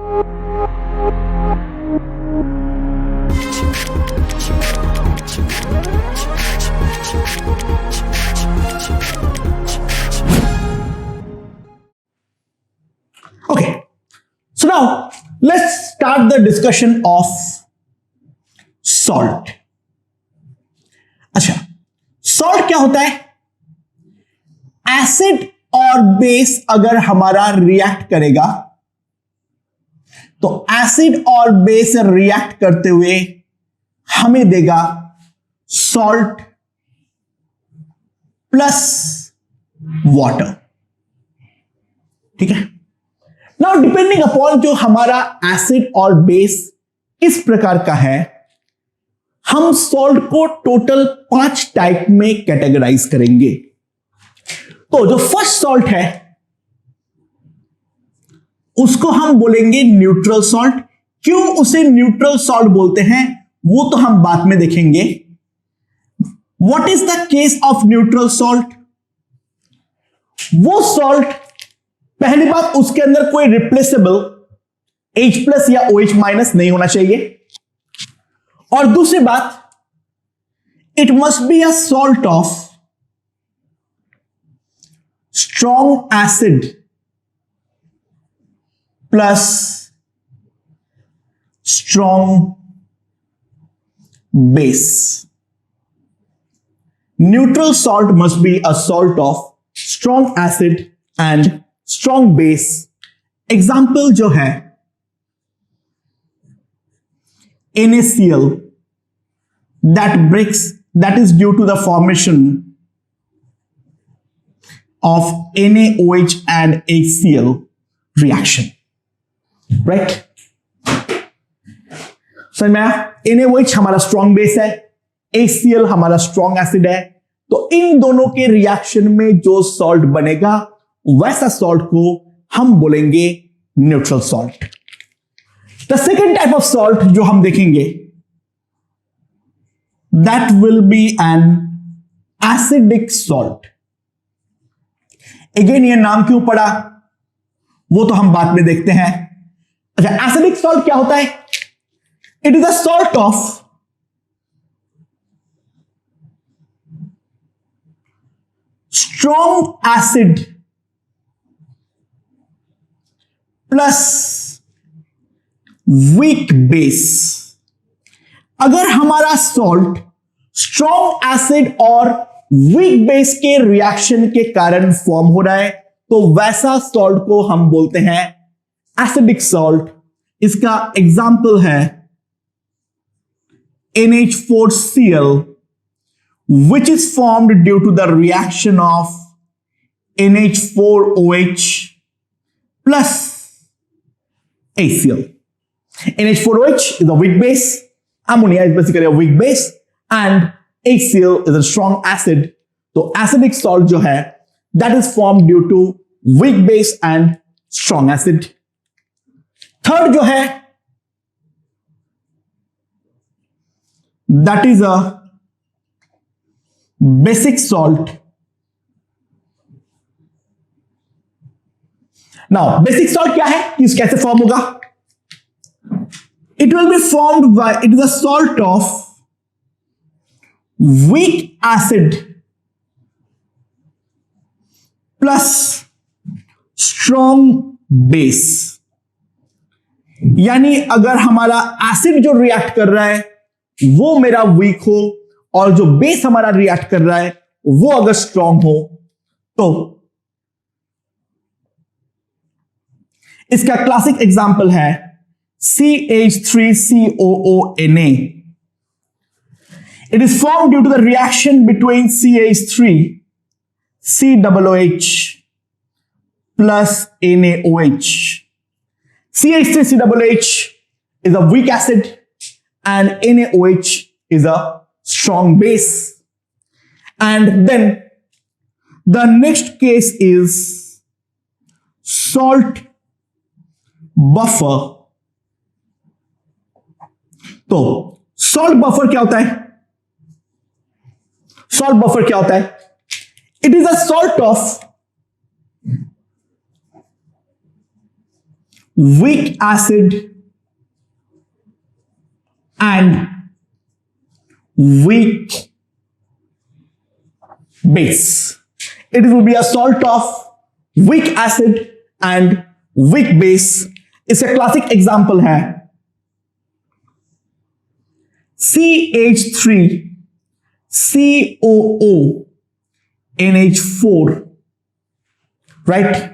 Okay, so now let's start the discussion of salt. अच्छा, salt क्या होता है? एसिड और बेस अगर हमारा रिएक्ट करेगा तो एसिड और बेस रिएक्ट करते हुए हमें देगा सॉल्ट प्लस वाटर. ठीक है. नाउ डिपेंडिंग अपॉन जो हमारा एसिड और बेस इस प्रकार का है, हम सॉल्ट को टोटल 5 टाइप में कैटेगराइज करेंगे. तो जो फर्स्ट सॉल्ट है उसको हम बोलेंगे न्यूट्रल सॉल्ट. क्यों उसे न्यूट्रल सॉल्ट बोलते हैं वो तो हम बाद में देखेंगे. What is the case of neutral salt? वो सॉल्ट, पहली बात, उसके अंदर कोई रिप्लेसेबल H+ या OH- नहीं होना चाहिए. और दूसरी बात, it must be a salt of strong acid plus strong base. Neutral salt must be a salt of strong acid and strong base. Example जो है NaCl, that is due to the formation of NaOH and HCl reaction, right? समझ में आया? NaOH हमारा strong base है, HCl हमारा strong acid है. तो इन दोनों के रिएक्शन में जो सॉल्ट बनेगा वैसा सॉल्ट को हम बोलेंगे neutral salt. The second type of salt जो हम देखेंगे, that will B an acidic salt. Again ये नाम क्यों पड़ा वो तो हम बाद में देखते हैं. अच्छा, एसिडिक सॉल्ट क्या होता है? It is a salt of strong acid plus weak base. अगर हमारा सॉल्ट स्ट्रॉन्ग एसिड और वीक बेस के रिएक्शन के कारण फॉर्म हो रहा है तो वैसा सॉल्ट को हम बोलते हैं एसिडिक सॉल्ट. इसका एग्जाम्पल है NH4Cl, which is formed due to the reaction of NH4OH plus HCl. NH4OH is a weak base, ammonia is basically a weak base, and HCl is a strong acid. तो acidic salt जो है that is formed due to weak base and strong acid. Third जो है that is a basic salt. Now basic salt क्या है, किस कैसे form होगा? It will be formed by, it is a salt of weak acid plus strong base. यानी अगर हमारा एसिड जो रिएक्ट कर रहा है वो मेरा वीक हो और जो बेस हमारा रिएक्ट कर रहा है वो अगर स्ट्रॉन्ग हो तो इसका क्लासिक एग्जांपल है CH3COONA. It is formed due to the reaction between CH3 COOH plus NaOH. CH3COOH is a weak acid and NaOH is a strong base. And then the next case is salt buffer. तो salt buffer क्या होता है? Salt buffer क्या होता है? It is a salt of weak acid and weak base. It will be a salt of weak acid and weak base. इसका classic example है CH3 COO NH4, right?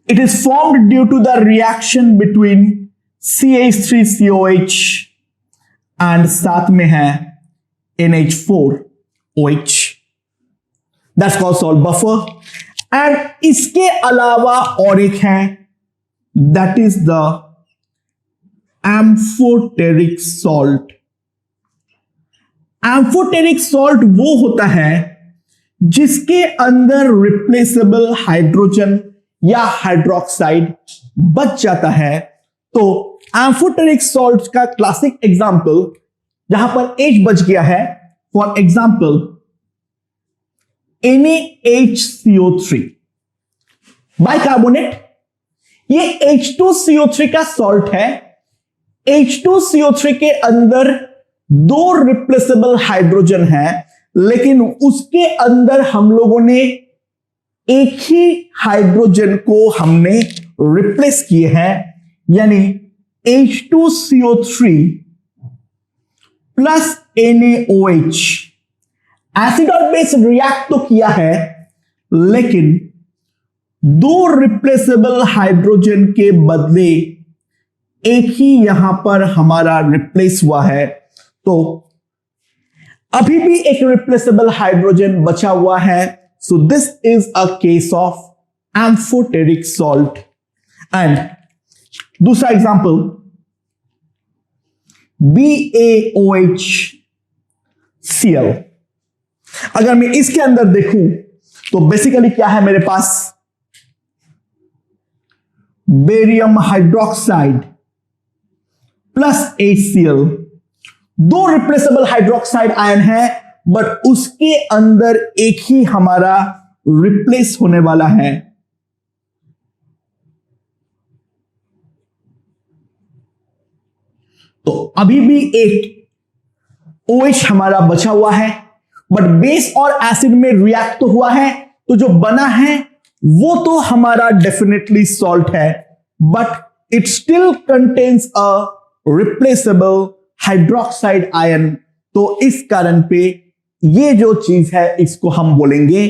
It is formed due to the reaction between CH3COH and साथ में है NH4OH. That's called salt buffer. And इसके अलावा और एक है, that is the amphoteric salt. Amphoteric salt वो होता है जिसके अंदर रिप्लेसेबल हाइड्रोजन या हाइड्रोक्साइड बच जाता है. तो एम्फोटेरिक सॉल्ट का क्लासिक एग्जांपल जहां पर H बच गया है, फॉर एग्जांपल NaHCO3 बाइकार्बोनेट. ये H2CO3 का सॉल्ट है. H2CO3 के अंदर दो रिप्लेसेबल हाइड्रोजन है, लेकिन उसके अंदर हम लोगों ने एक ही हाइड्रोजन को हमने रिप्लेस किए हैं, यानी H2CO3 प्लस NaOH. एसिड और बेस रिएक्ट तो किया है, लेकिन दो रिप्लेसेबल हाइड्रोजन के बदले एक ही यहां पर हमारा रिप्लेस हुआ है. तो अभी भी एक रिप्लेसेबल हाइड्रोजन बचा हुआ है. So this is a case of amphoteric salt. And दूसरा एग्जांपल BaOHCl. अगर मैं इसके अंदर देखूं तो बेसिकली क्या है मेरे पास, बेरियम हाइड्रोक्साइड प्लस HCl. दो रिप्लेसेबल हाइड्रोक्साइड आयन है, बट उसके अंदर एक ही हमारा रिप्लेस होने वाला है. तो अभी भी एक OH हमारा बचा हुआ है, बट बेस और एसिड में रिएक्ट तो हुआ है, तो जो बना है वो तो हमारा डेफिनेटली सॉल्ट है, but it still contains a replaceable hydroxide ion. तो इस कारण पे ये जो चीज है इसको हम बोलेंगे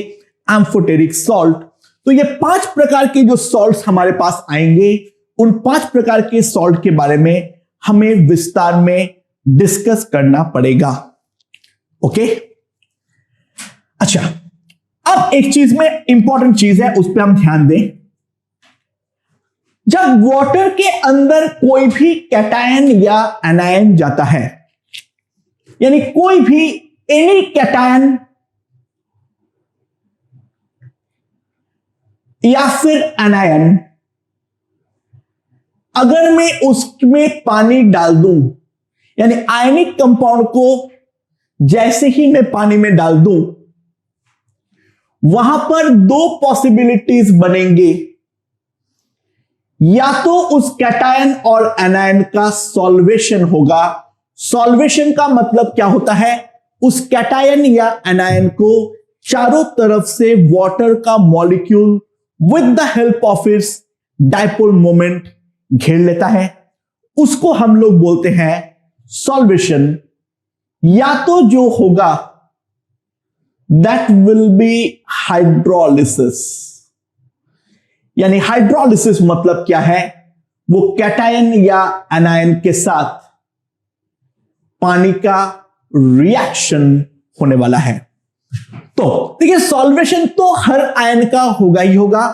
एम्फोटेरिक सॉल्ट. तो ये 5 प्रकार के जो सॉल्ट्स हमारे पास आएंगे, उन 5 प्रकार के सॉल्ट के बारे में हमें विस्तार में डिस्कस करना पड़ेगा. ओके, अच्छा, अब एक चीज में इंपॉर्टेंट चीज है, उस पर हम ध्यान दें. जब वाटर के अंदर कोई भी कैटायन या एनायन जाता है, यानी कोई भी एनी कैटायन या फिर एनायन, अगर मैं उसमें पानी डाल दूं, यानी आयनिक कंपाउंड को जैसे ही मैं पानी में डाल दूं, वहां पर दो पॉसिबिलिटीज बनेंगे. या तो उस कैटायन और एनायन का सॉल्वेशन होगा. सॉल्वेशन का मतलब क्या होता है, उस कैटायन या एनायन को चारों तरफ से वाटर का molecule with the help of its dipole moment घेर लेता है. उसको हम लोग बोलते हैं सॉल्वेशन. या तो जो होगा दैट विल बी हाइड्रोलिसिस. यानी हाइड्रोलिसिस मतलब क्या है, वो कैटायन या एनायन के साथ पानी का रिएक्शन होने वाला है. तो देखिए, सॉल्वेशन तो हर आयन का होगा ही होगा.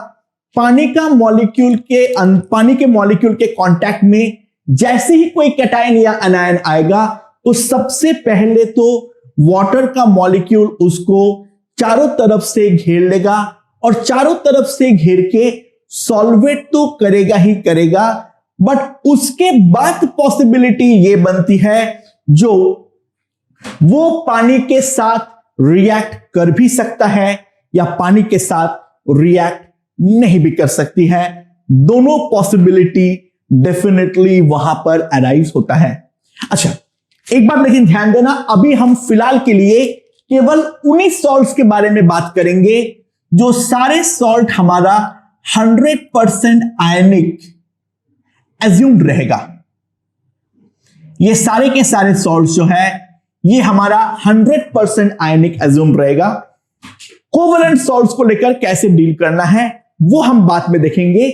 पानी के मॉलिक्यूल के कांटेक्ट में जैसे ही कोई कैटायन या एनायन आएगा, तो सबसे पहले तो वाटर का मॉलिक्यूल उसको चारों तरफ से घेर लेगा, और चारों तरफ से घेर के सॉल्वेट तो करेगा ही करेगा. बट उसके बाद पॉसिबिलिटी ये बनती है जो वो पानी के साथ रिएक्ट कर भी सकता है या पानी के साथ रिएक्ट नहीं भी कर सकती है. दोनों पॉसिबिलिटी डेफिनेटली वहां पर अराइज होता है। अच्छा, एक बात लेकिन ध्यान देना, अभी हम फिलहाल के लिए केवल उन्हीं सॉल्ट्स के बारे में बात करेंगे जो सारे सॉल्ट हमारा 100% आयनिक एज्यूम्ड रहेगा। ये सारे के सारे सॉल्ट्स जो है ये हमारा 100% आयनिक एज्यूम्ड रहेगा। कोवलेंट सॉल्ट्स को लेकर कैसे डील करना है वो हम बाद में देखेंगे।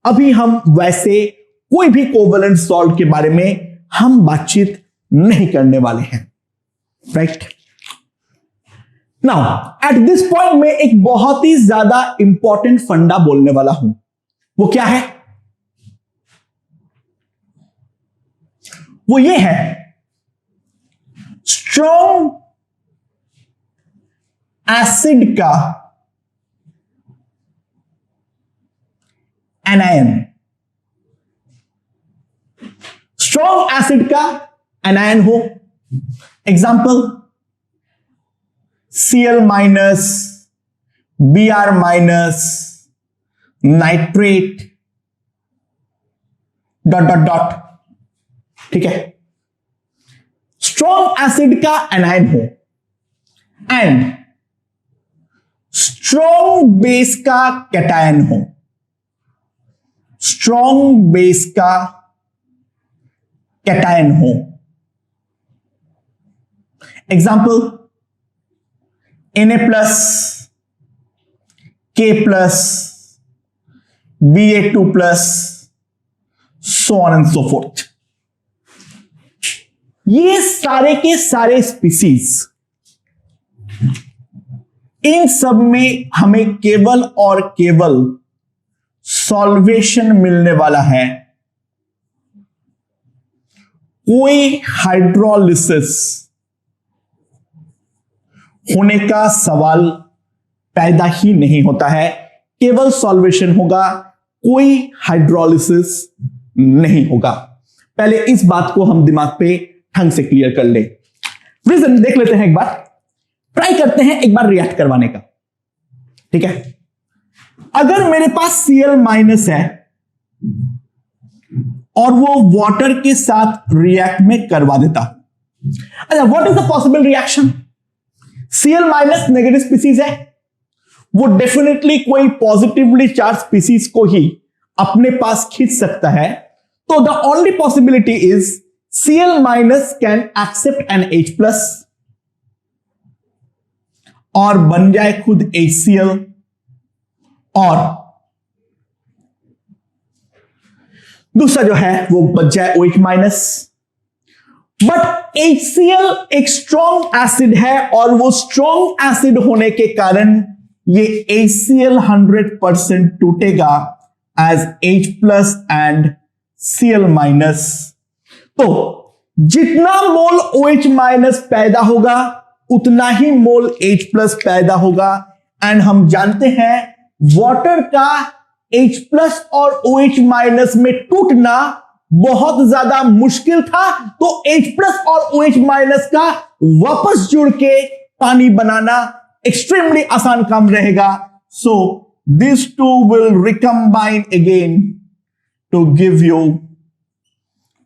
अभी हम वैसे कोई भी कोवलेंट सॉल्ट के बारे में हम बातचीत नहीं करने वाले हैं, right. Now at this point में एक बहुत ही ज्यादा इंपॉर्टेंट फंडा बोलने वाला हूं। वो क्या है? वो ये है, स्ट्रॉन्ग एसिड का एनायन, स्ट्रॉन्ग एसिड का एनायन हो, example Cl minus, Br minus, nitrate dot dot dot, ठीक है। स्ट्रॉन्ग एसिड का एनायन हो एंड स्ट्रॉन्ग बेस का कैटायन हो, स्ट्रॉन्ग बेस का कैटायन हो, example Na plus, K plus, Ba2 plus, so on and so forth। ये सारे के सारे स्पीसीज, इन सब में हमें केवल और केवल सॉल्वेशन मिलने वाला है, कोई हाइड्रोलिसिस होने का सवाल पैदा ही नहीं होता है। केवल सॉल्वेशन होगा, कोई हाइड्रोलिसिस नहीं होगा। पहले इस बात को हम दिमाग पे ढंग से क्लियर कर ले। रीजन देख लेते हैं, एक बार ट्राई करते हैं एक बार रिएक्ट करवाने का, ठीक है। अगर मेरे पास Cl माइनस है और वो वाटर के साथ रिएक्ट में करवा देता, अच्छा, what is the possible reaction? Cl minus negative species है, वो डेफिनेटली कोई पॉजिटिवली चार्ज स्पीसीज को ही अपने पास खींच सकता है। तो the only possibility is Cl minus can accept an H plus और बन जाए खुद HCl, और दूसरा जो है वो बच जाए OH माइनस। बट HCl एक स्ट्रॉन्ग एसिड है और वो स्ट्रॉन्ग एसिड होने के कारण ये HCl 100% टूटेगा as H plus and Cl minus. तो जितना मोल OH माइनस पैदा होगा उतना ही मोल H प्लस पैदा होगा। एंड हम जानते हैं वाटर का H प्लस और OH माइनस में टूटना बहुत ज्यादा मुश्किल था, तो H प्लस और OH माइनस का वापस जुड़ के पानी बनाना एक्सट्रीमली आसान काम रहेगा। So this two will recombine again to give you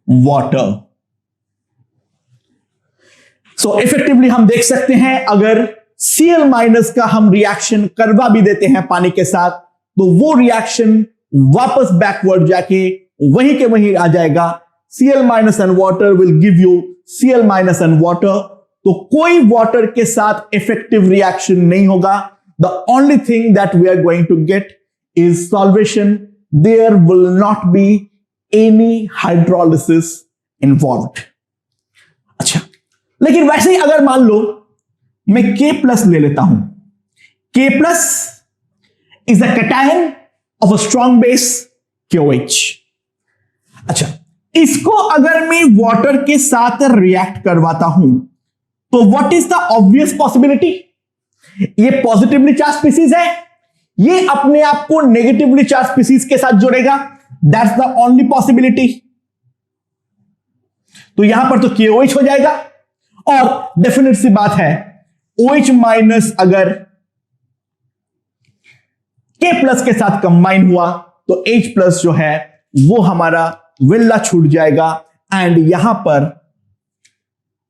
water. So effectively हम देख सकते हैं, अगर Cl माइनस का हम रिएक्शन करवा भी देते हैं पानी के साथ, तो वो रिएक्शन वापस बैकवर्ड जाके वहीं के वहीं आ जाएगा। Cl minus and water will give you Cl minus and water. तो कोई वाटर के साथ इफेक्टिव रिएक्शन नहीं होगा। The only thing that we are going to get is solvation. There will not be any hydrolysis involved. अच्छा, लेकिन वैसे ही अगर मान लो मैं K प्लस ले लेता हूं, K plus is a cation of a strong base KOH। अच्छा, इसको अगर मैं वाटर के साथ रिएक्ट करवाता हूं तो what is the obvious possibility? ये पॉजिटिवली चार्ज स्पीसीज है, ये अपने आप को नेगेटिवली चार्ज स्पीसीज के साथ जोड़ेगा। That's the only possibility. तो यहां पर तो KOH हो जाएगा, और डेफिनेट सी बात है OH माइनस अगर K प्लस के साथ कंबाइन हुआ तो H प्लस जो है वो हमारा विल्ला छूट जाएगा एंड यहां पर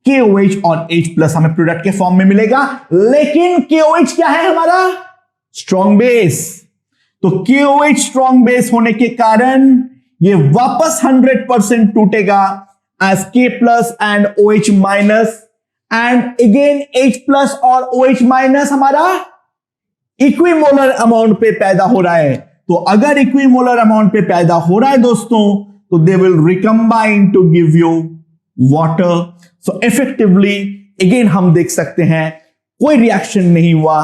KOH और H प्लस हमें प्रोडक्ट के फॉर्म में मिलेगा, लेकिन KOH क्या है हमारा स्ट्रॉन्ग बेस। तो KOH स्ट्रॉन्ग बेस होने के कारण ये वापस 100% टूटेगा as K plus and OH minus and again H plus और OH माइनस हमारा इक्विमोलर अमाउंट पे पैदा हो रहा है। तो अगर इक्विमोलर अमाउंट पे पैदा हो रहा है दोस्तों, तो they will recombine to give you water. So effectively again हम देख सकते हैं कोई रिएक्शन नहीं हुआ।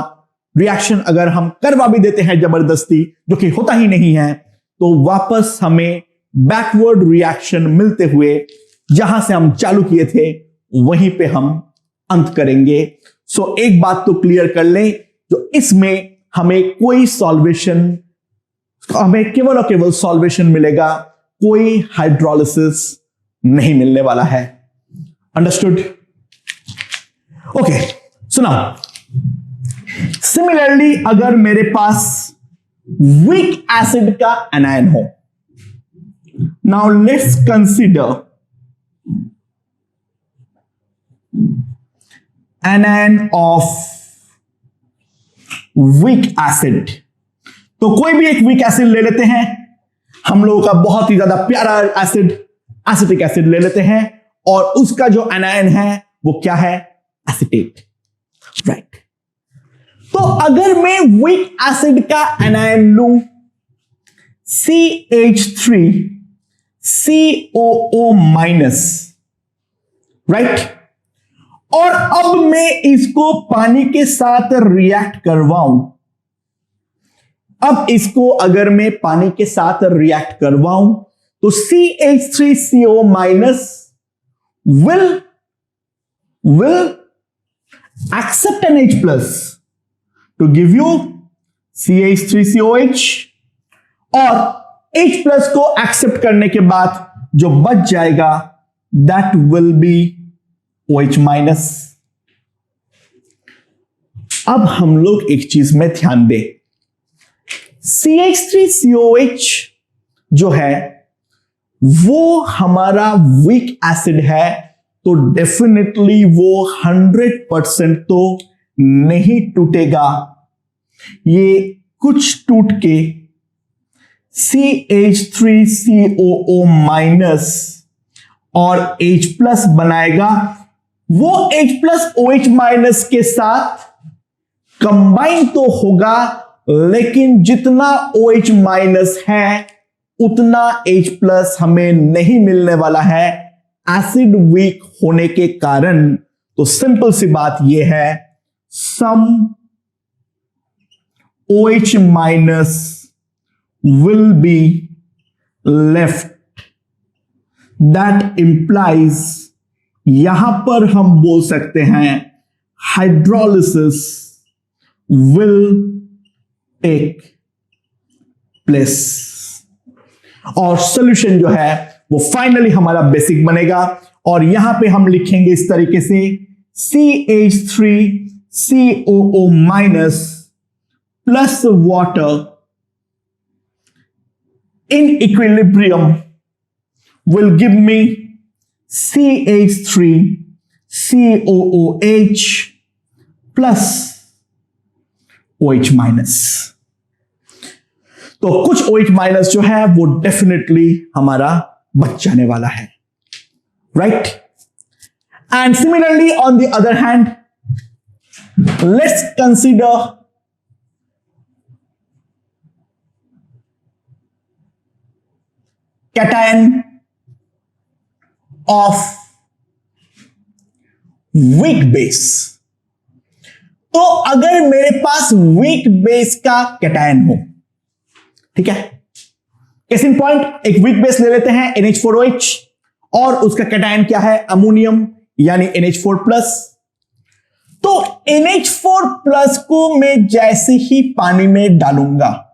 रिएक्शन अगर हम करवा भी देते हैं जबरदस्ती, जो कि होता ही नहीं है, तो वापस हमें बैकवर्ड रिएक्शन मिलते हुए जहां से हम चालू किए थे वहीं पे हम अंत करेंगे। सो एक बात तो क्लियर कर लें, जो इसमें हमें कोई सॉल्वेशन, हमें केवल और केवल सॉल्वेशन मिलेगा, कोई हाइड्रोलिसिस नहीं मिलने वाला है। अंडरस्टूड? ओके, सुना। सिमिलरली अगर मेरे पास वीक एसिड का एनायन हो, now let's consider anion of weak acid. तो कोई भी एक वीक एसिड ले लेते हैं, हम लोगों का बहुत ही ज्यादा प्यारा एसिड एसिटिक एसिड ले लेते हैं, और उसका जो एनायन है वो क्या है, एसिटेट, राइट। तो अगर मैं वीक एसिड का एनायन लूं CH3COO माइनस, राइट, और अब मैं इसको पानी के साथ रिएक्ट करवाऊं, अब इसको अगर मैं पानी के साथ रिएक्ट करवाऊं तो CH3CO minus will accept an H plus to give you CH3COH, और H plus को एक्सेप्ट करने के बाद जो बच जाएगा that will be OH minus. अब हम लोग एक चीज में ध्यान दें, CH3COH जो है वो हमारा वीक एसिड है, तो डेफिनेटली वो 100% तो नहीं टूटेगा। ये कुछ टूट के CH3COO माइनस और H प्लस बनाएगा। वो H प्लस OH माइनस के साथ कंबाइन तो होगा, लेकिन जितना OH माइनस है उतना H प्लस हमें नहीं मिलने वाला है एसिड वीक होने के कारण। तो सिंपल सी बात यह है, सम OH minus will be left, that implies, यहां पर हम बोल सकते हैं हाइड्रोलिसिस विल टेक प्लेस, और सॉल्यूशन जो है वो फाइनली हमारा बेसिक बनेगा। और यहां पे हम लिखेंगे इस तरीके से CH3COO minus plus water in equilibrium will give me CH3COOH plus OH minus। तो कुछ OH माइनस जो है वो डेफिनेटली हमारा बच जाने वाला है, right. And similarly on the other hand, let's consider cation of weak base. तो अगर मेरे पास वीक बेस का कैटायन हो, ठीक है, केस इन पॉइंट एक वीक बेस ले लेते हैं NH4OH, और उसका कैटायन क्या है, अमोनियम यानी NH4+। तो NH4+ को मैं जैसे ही पानी में डालूंगा,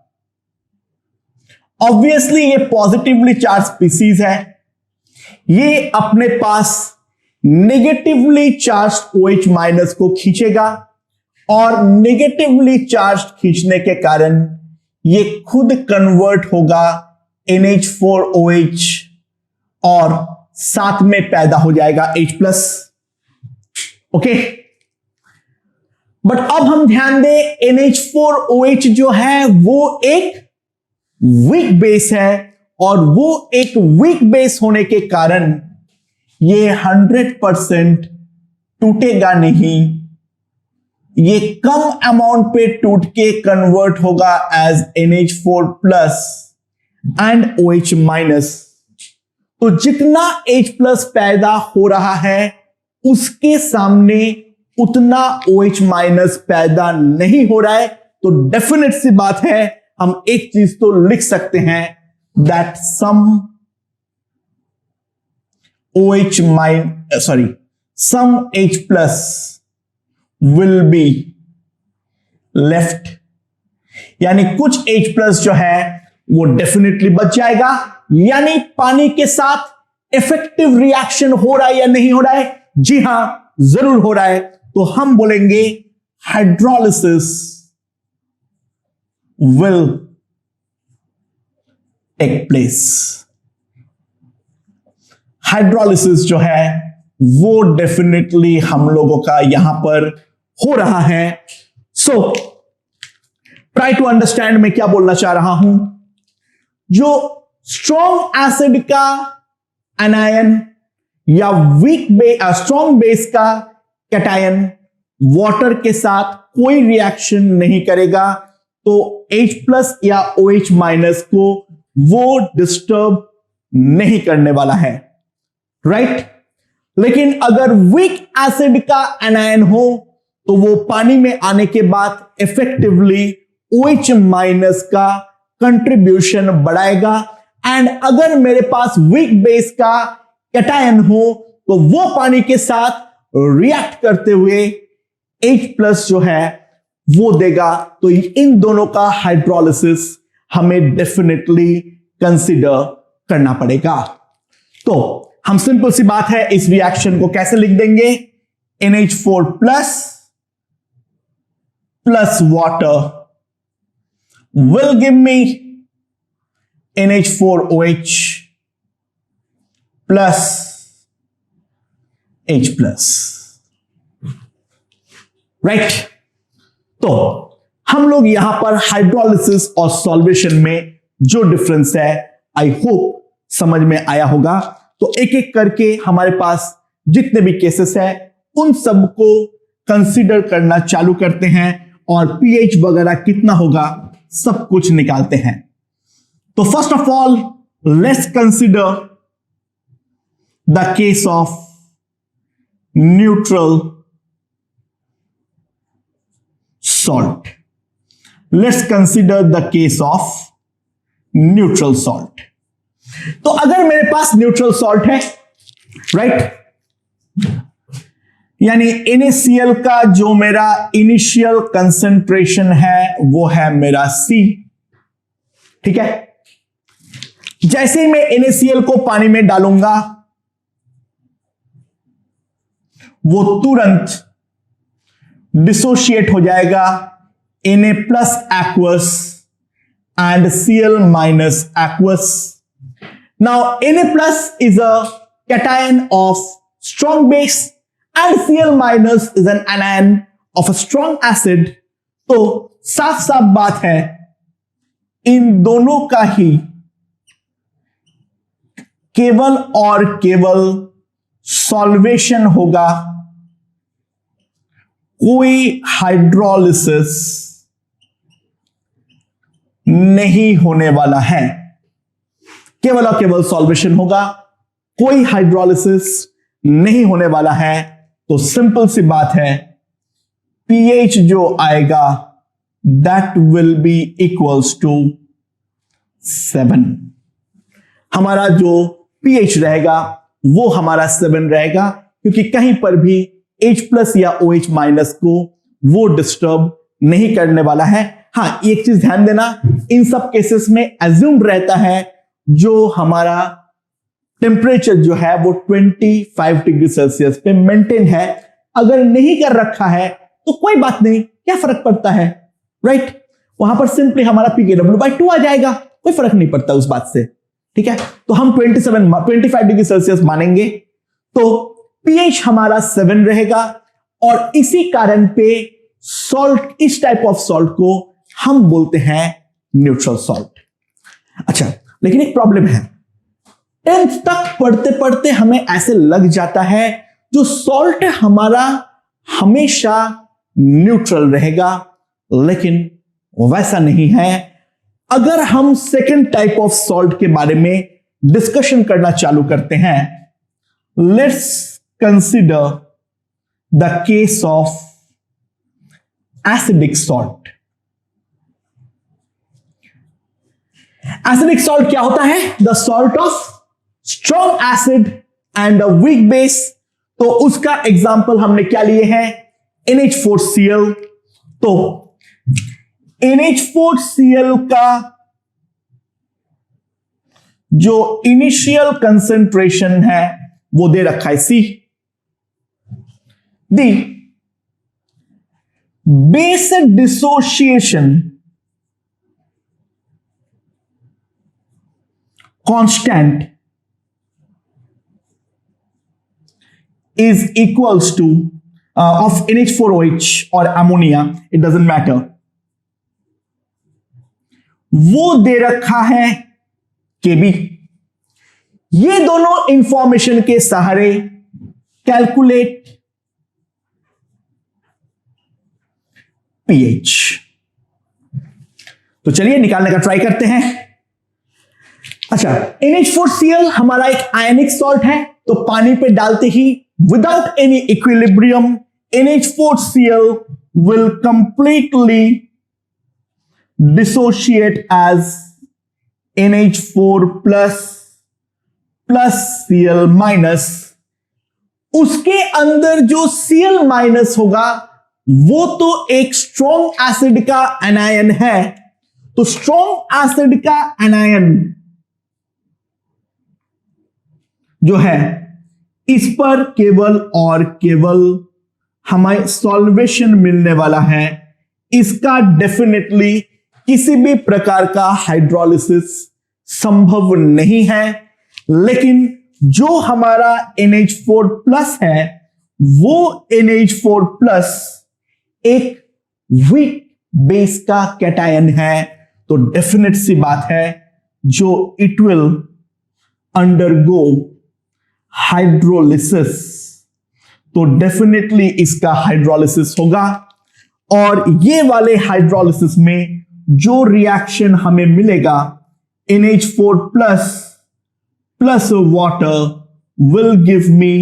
ऑब्वियसली ये पॉजिटिवली चार्ज स्पीसीज है, ये अपने पास नेगेटिवली चार्ज OH माइनस को खींचेगा, और नेगेटिवली चार्ज खींचने के कारण ये खुद कन्वर्ट होगा NH4OH और साथ में पैदा हो जाएगा H+। ओके, बट अब हम ध्यान दें, NH4OH जो है वो एक वीक बेस है, और वो एक वीक बेस होने के कारण ये 100% टूटेगा नहीं, ये कम अमाउंट पे टूट के कन्वर्ट होगा एज NH4+ एंड OH-। तो जितना H+ पैदा हो रहा है उसके सामने उतना OH- पैदा नहीं हो रहा है। तो डेफिनेट सी बात है, हम एक चीज तो लिख सकते हैं, that some H+ will be left, यानी कुछ H+ जो है वो डेफिनेटली बच जाएगा। यानी पानी के साथ इफेक्टिव रिएक्शन हो रहा है या नहीं हो रहा है? जी हां, जरूर हो रहा है। तो हम बोलेंगे hydrolysis will take place. Hydrolysis जो है वो डेफिनेटली हम लोगों का यहां पर हो रहा है। सो ट्राई टू अंडरस्टैंड मैं क्या बोलना चाह रहा हूं। जो स्ट्रॉन्ग एसिड का एनायन या स्ट्रॉन्ग बेस का कैटायन वाटर के साथ कोई रिएक्शन नहीं करेगा, तो H+ या OH- को वो डिस्टर्ब नहीं करने वाला है, राइट? लेकिन अगर वीक एसिड का एनायन हो तो वो पानी में आने के बाद इफेक्टिवली OH- का कंट्रीब्यूशन बढ़ाएगा, एंड अगर मेरे पास वीक बेस का कैटायन हो तो वो पानी के साथ रिएक्ट करते हुए H+ जो है वो देगा। तो इन दोनों का हाइड्रोलिसिस हमें डेफिनेटली कंसीडर करना पड़ेगा। तो हम सिंपल सी बात है, इस रिएक्शन को कैसे लिख देंगे? NH4+ plus water will give me NH4OH plus H+, right? तो हम लोग यहां पर हाइड्रोलिसिस और सॉल्वेशन में जो डिफरेंस है, आई होप समझ में आया होगा। तो एक एक करके हमारे पास जितने भी केसेस है उन सबको कंसीडर करना चालू करते हैं, और पीएच वगैरह कितना होगा सब कुछ निकालते हैं। तो first of all let's consider the case of neutral salt. Let's consider the case of neutral salt. तो अगर मेरे पास न्यूट्रल सॉल्ट है, राइट, यानी NaCl का जो मेरा इनिशियल कंसेंट्रेशन है वो है मेरा C, ठीक है? जैसे ही मैं NaCl को पानी में डालूंगा वो तुरंत डिसोशिएट हो जाएगा Na+ aqueous and Cl- aqueous. Now Na+ is a cation of strong base and Cl- is an anion of a strong acid. तो साफ साफ बात है, इन दोनों का ही केवल और केवल सॉल्वेशन होगा, कोई हाइड्रोलिसिस नहीं होने वाला है। केवल और केवल सॉल्वेशन होगा, कोई हाइड्रोलिसिस नहीं होने वाला है। तो सिंपल सी बात है, पीएच जो आएगा that will be equals to 7। हमारा जो पीएच रहेगा वो हमारा 7 रहेगा, क्योंकि कहीं पर भी H+ या OH- को वो डिस्टर्ब नहीं करने वाला है। हाँ, एक चीज ध्यान देना, इन सब केसेस में एज्यूम्ड रहता है जो हमारा टेम्परेचर जो है वो 25 डिग्री सेल्सियस पे मेंटेन है। अगर नहीं कर रखा है तो कोई बात नहीं, क्या फर्क पड़ता है, राइट? वहां पर सिंपली हमारा pKw/2 आ जाएगा, कोई फर्क नहीं पड़ता उस बात से। ठीक है, तो हम 25 डिग्री सेल्सियस मानेंगे तो pH हमारा 7 रहेगा, और इसी कारण पे सॉल्ट, इस टाइप ऑफ सॉल्ट को हम बोलते हैं न्यूट्रल सॉल्ट। अच्छा, लेकिन एक प्रॉब्लम है, 10th तक पढ़ते पढ़ते हमें ऐसे लग जाता है जो सॉल्ट हमारा हमेशा न्यूट्रल रहेगा, लेकिन वैसा नहीं है। अगर हम सेकंड टाइप ऑफ सॉल्ट के बारे में डिस्कशन करना चालू करते हैं, let's consider the case of acidic salt. Acidic salt क्या होता है? The salt of strong acid and a weak base. तो उसका एग्जाम्पल हमने क्या लिए हैं? NH4Cl। तो NH4Cl का जो इनिशियल कंसेंट्रेशन है वो दे रखा है C। The base dissociation constant is equals to of NH4OH or ammonia, it doesn't matter, वो दे रखा है Kb। ये दोनों इंफॉर्मेशन के सहारे कैलकुलेट pH। तो चलिए निकालने का ट्राई करते हैं। अच्छा, NH4Cl हमारा एक आयनिक सॉल्ट है, तो पानी पे डालते ही without any equilibrium NH4Cl will completely dissociate as NH4 plus Cl minus। उसके अंदर जो Cl माइनस होगा वो तो एक स्ट्रॉन्ग एसिड का एनायन है, तो स्ट्रॉन्ग एसिड का एनायन जो है इस पर केवल और केवल हमें सॉल्वेशन मिलने वाला है। इसका डेफिनेटली किसी भी प्रकार का हाइड्रोलिसिस संभव नहीं है, लेकिन जो हमारा NH4 प्लस है वो NH4 प्लस एक वीक बेस का कैटायन है, तो डेफिनेट सी बात है जो इट विल अंडरगो हाइड्रोलिसिस, तो डेफिनेटली इसका हाइड्रोलिसिस होगा। और ये वाले हाइड्रोलिसिस में जो रिएक्शन हमें मिलेगा NH4 plus water will give me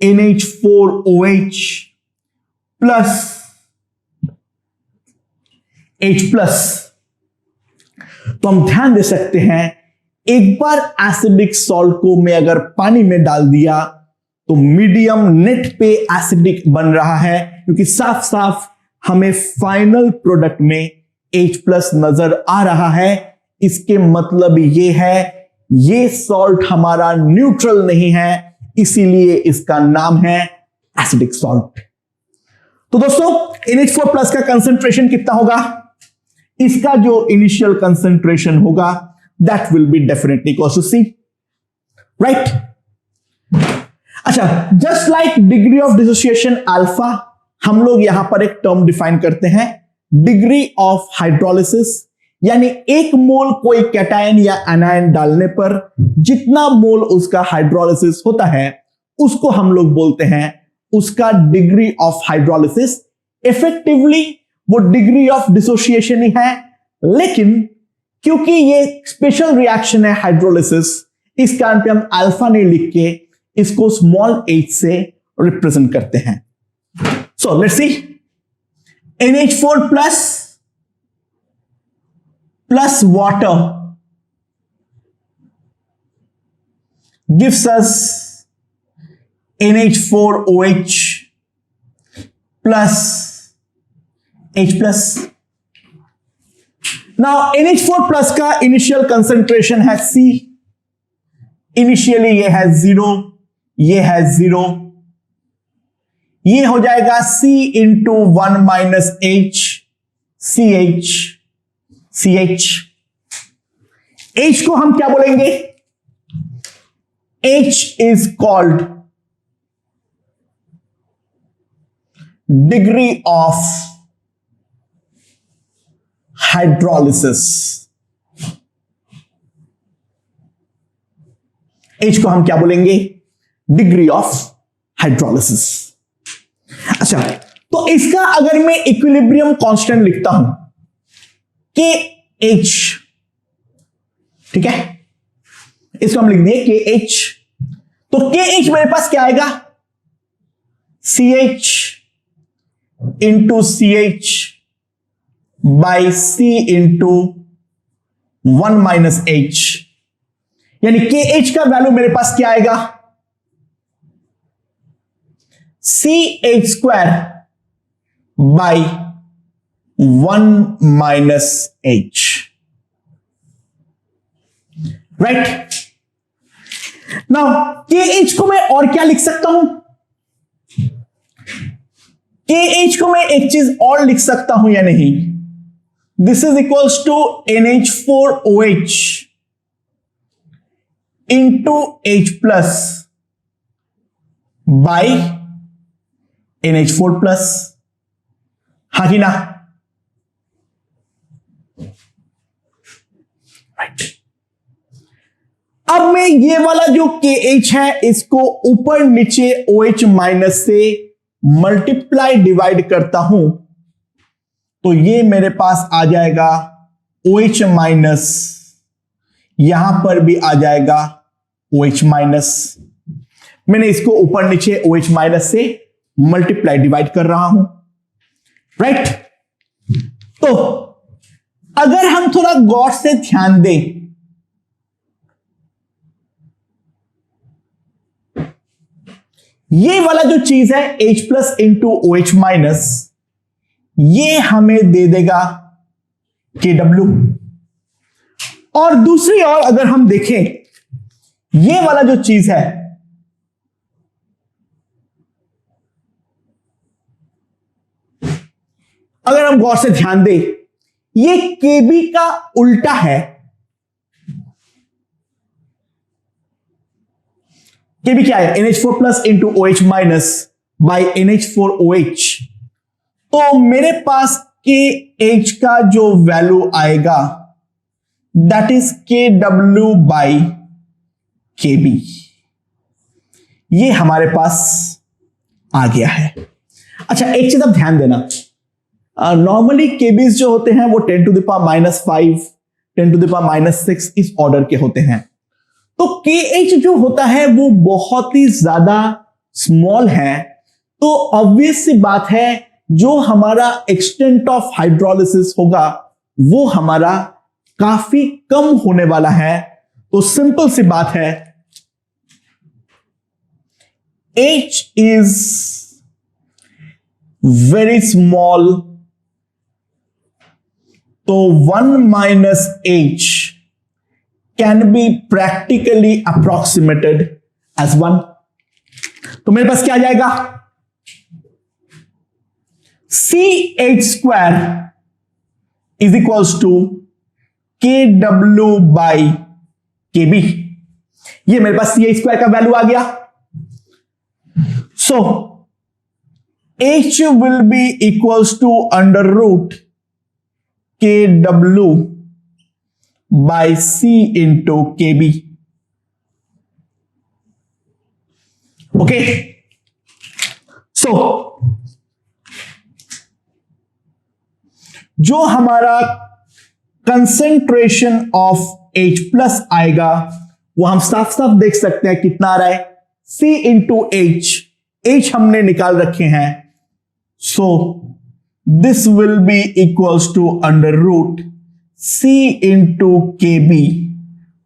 NH4OH plus H plus. तो हम ध्यान दे सकते हैं, एक बार एसिडिक सॉल्ट को मैं अगर पानी में डाल दिया तो मीडियम नेट पे एसिडिक बन रहा है, क्योंकि साफ साफ हमें फाइनल प्रोडक्ट में H प्लस नजर आ रहा है। इसके मतलब ये है ये सॉल्ट हमारा न्यूट्रल नहीं है, इसीलिए इसका नाम है एसिडिक सॉल्ट। तो दोस्तों NH4 प्लस का कंसेंट्रेशन कितना होगा? इसका जो इनिशियल कंसेंट्रेशन होगा that will be definitely equals to C, right? अच्छा, just like degree of dissociation alpha, हम लोग यहां पर एक टर्म डिफाइन करते हैं डिग्री ऑफ हाइड्रोलिसिस, यानी एक मोल कोई कैटायन या एनायन डालने पर जितना मोल उसका हाइड्रोलिसिस होता है उसको हम लोग बोलते हैं उसका डिग्री ऑफ हाइड्रोलिसिस। इफेक्टिवली वो डिग्री ऑफ डिसोसिएशन ही है, लेकिन क्योंकि ये स्पेशल रिएक्शन है हाइड्रोलिसिस, इस कारण पे हम अल्फा नहीं लिख के इसको स्मॉल h से रिप्रेजेंट करते हैं। So let's see, NH4 plus water gives us NH4OH plus H plus। Now NH4 plus का इनिशियल कंसेंट्रेशन है C, इनिशियली ये है 0, ये है 0, ये हो जाएगा C into 1 minus H CH CH। H को हम क्या बोलेंगे? H is called degree of hydrolysis। H को हम क्या बोलेंगे? Degree of hydrolysis. अच्छा, तो इसका अगर मैं इक्विलिब्रियम कांस्टेंट लिखता हूं KH, ठीक है, इसको हम लिख दिए KH। तो KH मेरे पास क्या आएगा? CH into CH by C into 1 minus H, यानी KH का वैल्यू मेरे पास क्या आएगा? CH square by 1 minus H, right. Now KH को मैं और क्या लिख सकता हूं? KH को मैं एक चीज और लिख सकता हूं या नहीं? This is equals to NH4OH into H plus by NH4 plus, हाँ कि ना? राइट। अब मैं ये वाला जो KH है इसको ऊपर नीचे OH माइनस से मल्टीप्लाई डिवाइड करता हूं तो ये मेरे पास आ जाएगा OH माइनस, यहां पर भी आ जाएगा OH माइनस। मैंने इसको ऊपर नीचे OH माइनस से मल्टीप्लाई डिवाइड कर रहा हूं, राइट। तो अगर हम थोड़ा गौर से ध्यान दें, ये वाला जो चीज है H plus into OH minus, ये हमें दे देगा KW। और दूसरी ओर अगर हम देखें, ये वाला जो चीज है अगर हम गौर से ध्यान दें, ये KB का उल्टा है। KB क्या है? NH4 plus into OH minus by NH4OH। तो मेरे पास KH का जो वैल्यू आएगा that is KW by KB, ये हमारे पास आ गया है। अच्छा, एक चीज आप ध्यान देना, नॉर्मली केबीज जो होते हैं वो 10 to the power -5, 10 to the power -6 इस ऑर्डर के होते हैं। तो KH जो होता है वो बहुत ही ज्यादा स्मॉल है, तो ऑब्वियस सी बात है जो हमारा एक्सटेंट ऑफ हाइड्रोलिसिस होगा वो हमारा काफी कम होने वाला है। तो सिंपल सी बात है, H इज वेरी स्मॉल, तो 1 minus H can be practically approximated as 1। तो मेरे पास क्या आ जाएगा? CH square is equals to KW by KB। ये मेरे पास CH स्क्वायर का वैल्यू आ गया। So H will be equals to under root KW by C into KB। Okay, so जो हमारा कंसेंट्रेशन ऑफ H प्लस आएगा वो हम साफ साफ देख सकते हैं कितना आ रहा है, C इंटू H हमने निकाल रखे हैं। सो this will be equals to under root C into KB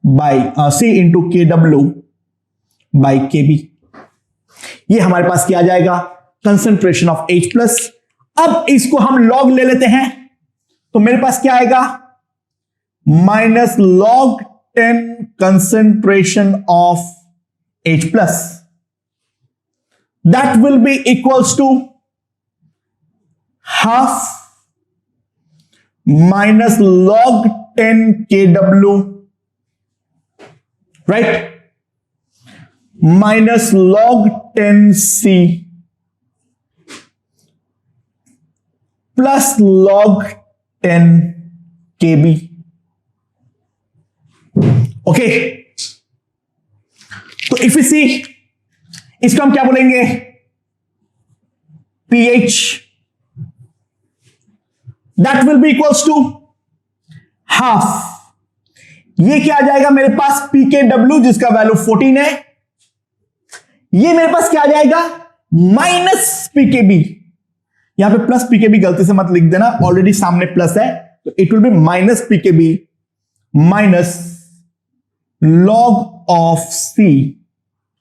by C into KW by KB। ये हमारे पास क्या आ जाएगा? Concentration of H plus. अब इसको हम लॉग ले लेते हैं तो मेरे पास क्या आएगा? Minus log 10 concentration of H plus, that will be equals to half minus log 10 Kw, right, minus log 10 C plus log 10 Kb. Okay, तो इफ यू सी, इसको हम क्या बोलेंगे, pH, that will be equals to half. ये क्या आ जाएगा मेरे पास, pKw जिसका वैल्यू 14 है, ये मेरे पास क्या आ जाएगा, माइनस pKb. यहां पे प्लस pKb गलती से मत लिख देना, ऑलरेडी सामने प्लस है, तो it will be minus pKb minus log of C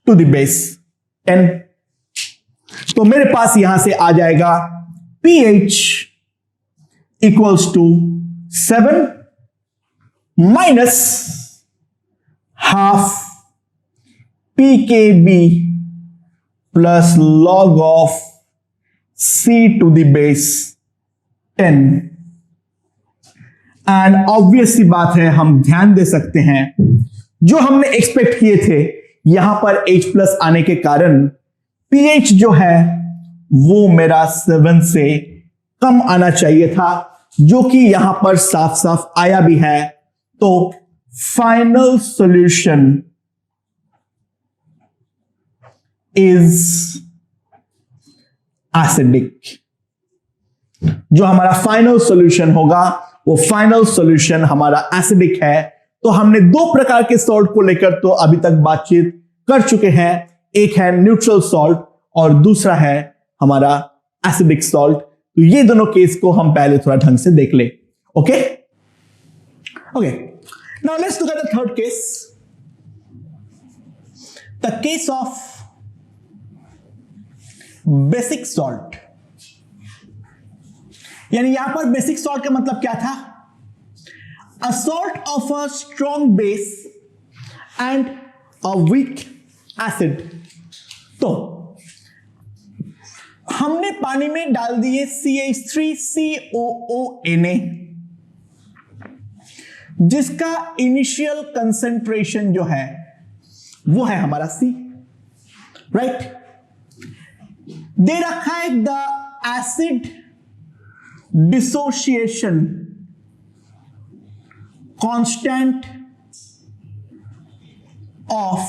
to the base 10. तो मेरे पास यहां से आ जाएगा pH equals to 7 minus half pKb plus log of C to the base 10. And obvious सी बात है, हम ध्यान दे सकते हैं, जो हमने एक्सपेक्ट किए थे यहां पर H प्लस आने के कारण pH जो है वो मेरा 7 से कम आना चाहिए था, जो कि यहां पर साफ साफ आया भी है. तो फाइनल सॉल्यूशन इज एसिडिक. जो हमारा फाइनल सॉल्यूशन होगा वो फाइनल सॉल्यूशन हमारा एसिडिक है. तो हमने दो प्रकार के सॉल्ट को लेकर तो अभी तक बातचीत कर चुके हैं. एक है न्यूट्रल सॉल्ट और दूसरा है हमारा एसिडिक सॉल्ट. तो ये दोनों केस को हम पहले थोड़ा ढंग से देख ले. Okay okay, now let's look at the third case, the case of basic salt. यानी यहां पर बेसिक सॉल्ट का मतलब क्या था, a salt of a strong base and a weak acid. तो हमने पानी में डाल दिए CH3COONA, जिसका इनिशियल कंसेंट्रेशन जो है वो है हमारा C, राइट. दे रखा है the acid dissociation constant of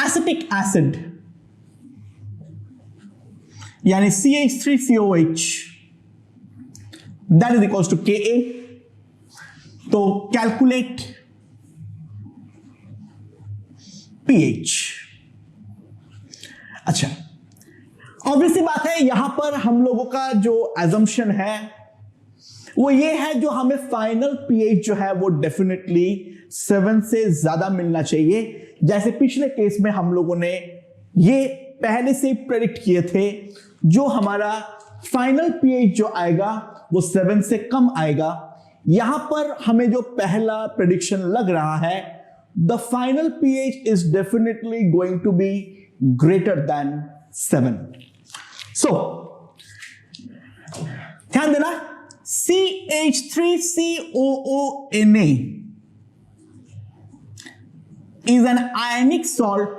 acetic acid, यानी CH3COH, that is equals to Ka. तो कैलकुलेट pH. अच्छा, ऑब्वियसली बात है, यहां पर हम लोगों का जो एजम्पशन है वो ये है, जो हमें फाइनल pH जो है वो डेफिनेटली 7 से ज्यादा मिलना चाहिए. जैसे पिछले केस में हम लोगों ने ये पहले से प्रेडिक्ट किए थे, जो हमारा फाइनल pH जो आएगा वो 7 से कम आएगा. यहां पर हमें जो पहला प्रेडिक्शन लग रहा है, the final pH is definitely going to be greater than 7. So ध्यान देना, CH3COONA is an ionic salt.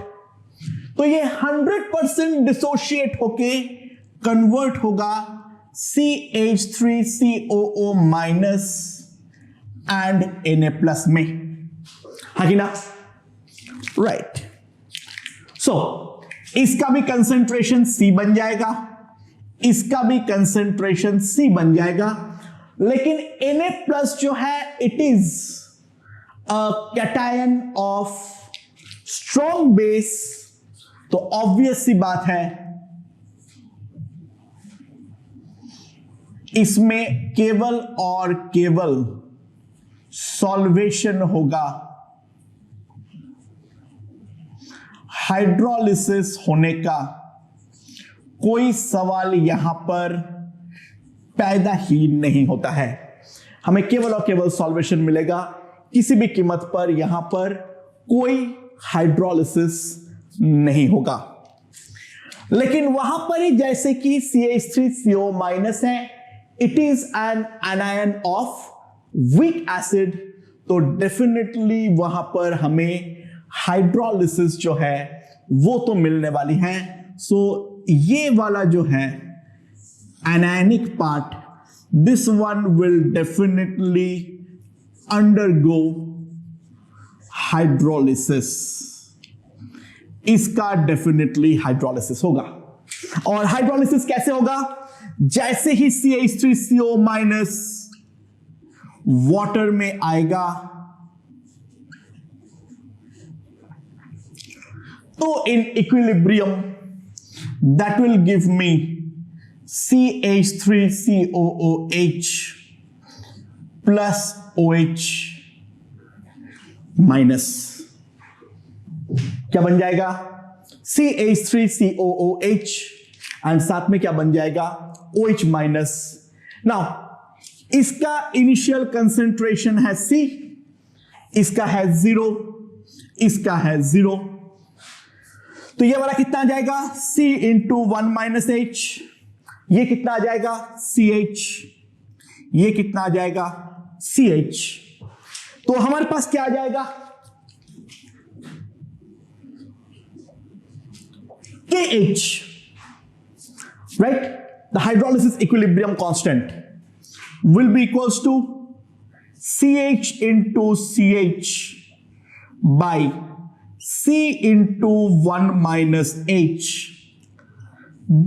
तो ये 100% डिसोशिएट होके कन्वर्ट होगा CH3COO minus and Na plus में, हाँ कि ना, राइट. सो इसका भी कंसेंट्रेशन C बन जाएगा, इसका भी कंसेंट्रेशन C बन जाएगा. लेकिन Na प्लस जो है it is a cation of strong base. तो ऑब्वियस सी बात है, इसमें केवल और केवल सॉल्वेशन होगा, हाइड्रोलिसिस होने का कोई सवाल यहां पर पैदा ही नहीं होता है. हमें केवल और केवल सॉल्वेशन मिलेगा, किसी भी कीमत पर यहां पर कोई हाइड्रोलिसिस नहीं होगा. लेकिन वहां पर ही जैसे कि CH3CO माइनस है, it is an anion of weak acid, तो डेफिनेटली वहां पर हमें हाइड्रोलिसिस जो है वो तो मिलने वाली है। सो ये वाला जो है anionic part, this one will definitely undergo hydrolysis, इसका डेफिनेटली हाइड्रोलिसिस होगा। और हाइड्रोलिसिस कैसे होगा? जैसे ही CH3CO माइनस वाटर में आएगा तो in equilibrium that will give me CH3COOH plus OH minus. क्या बन जाएगा? CH3COOH एंड साथ में क्या बन जाएगा? OH minus. नाउ इसका इनिशियल कंसेंट्रेशन है C, इसका है 0, इसका है 0, तो ये वाला कितना आ जाएगा? C इंटू 1 माइनस H, ये कितना आ जाएगा? CH, ये कितना आ जाएगा? CH। तो हमारे पास क्या आ जाएगा? KH, right? The hydrolysis equilibrium constant will be equals to CH into CH by C into 1 minus H.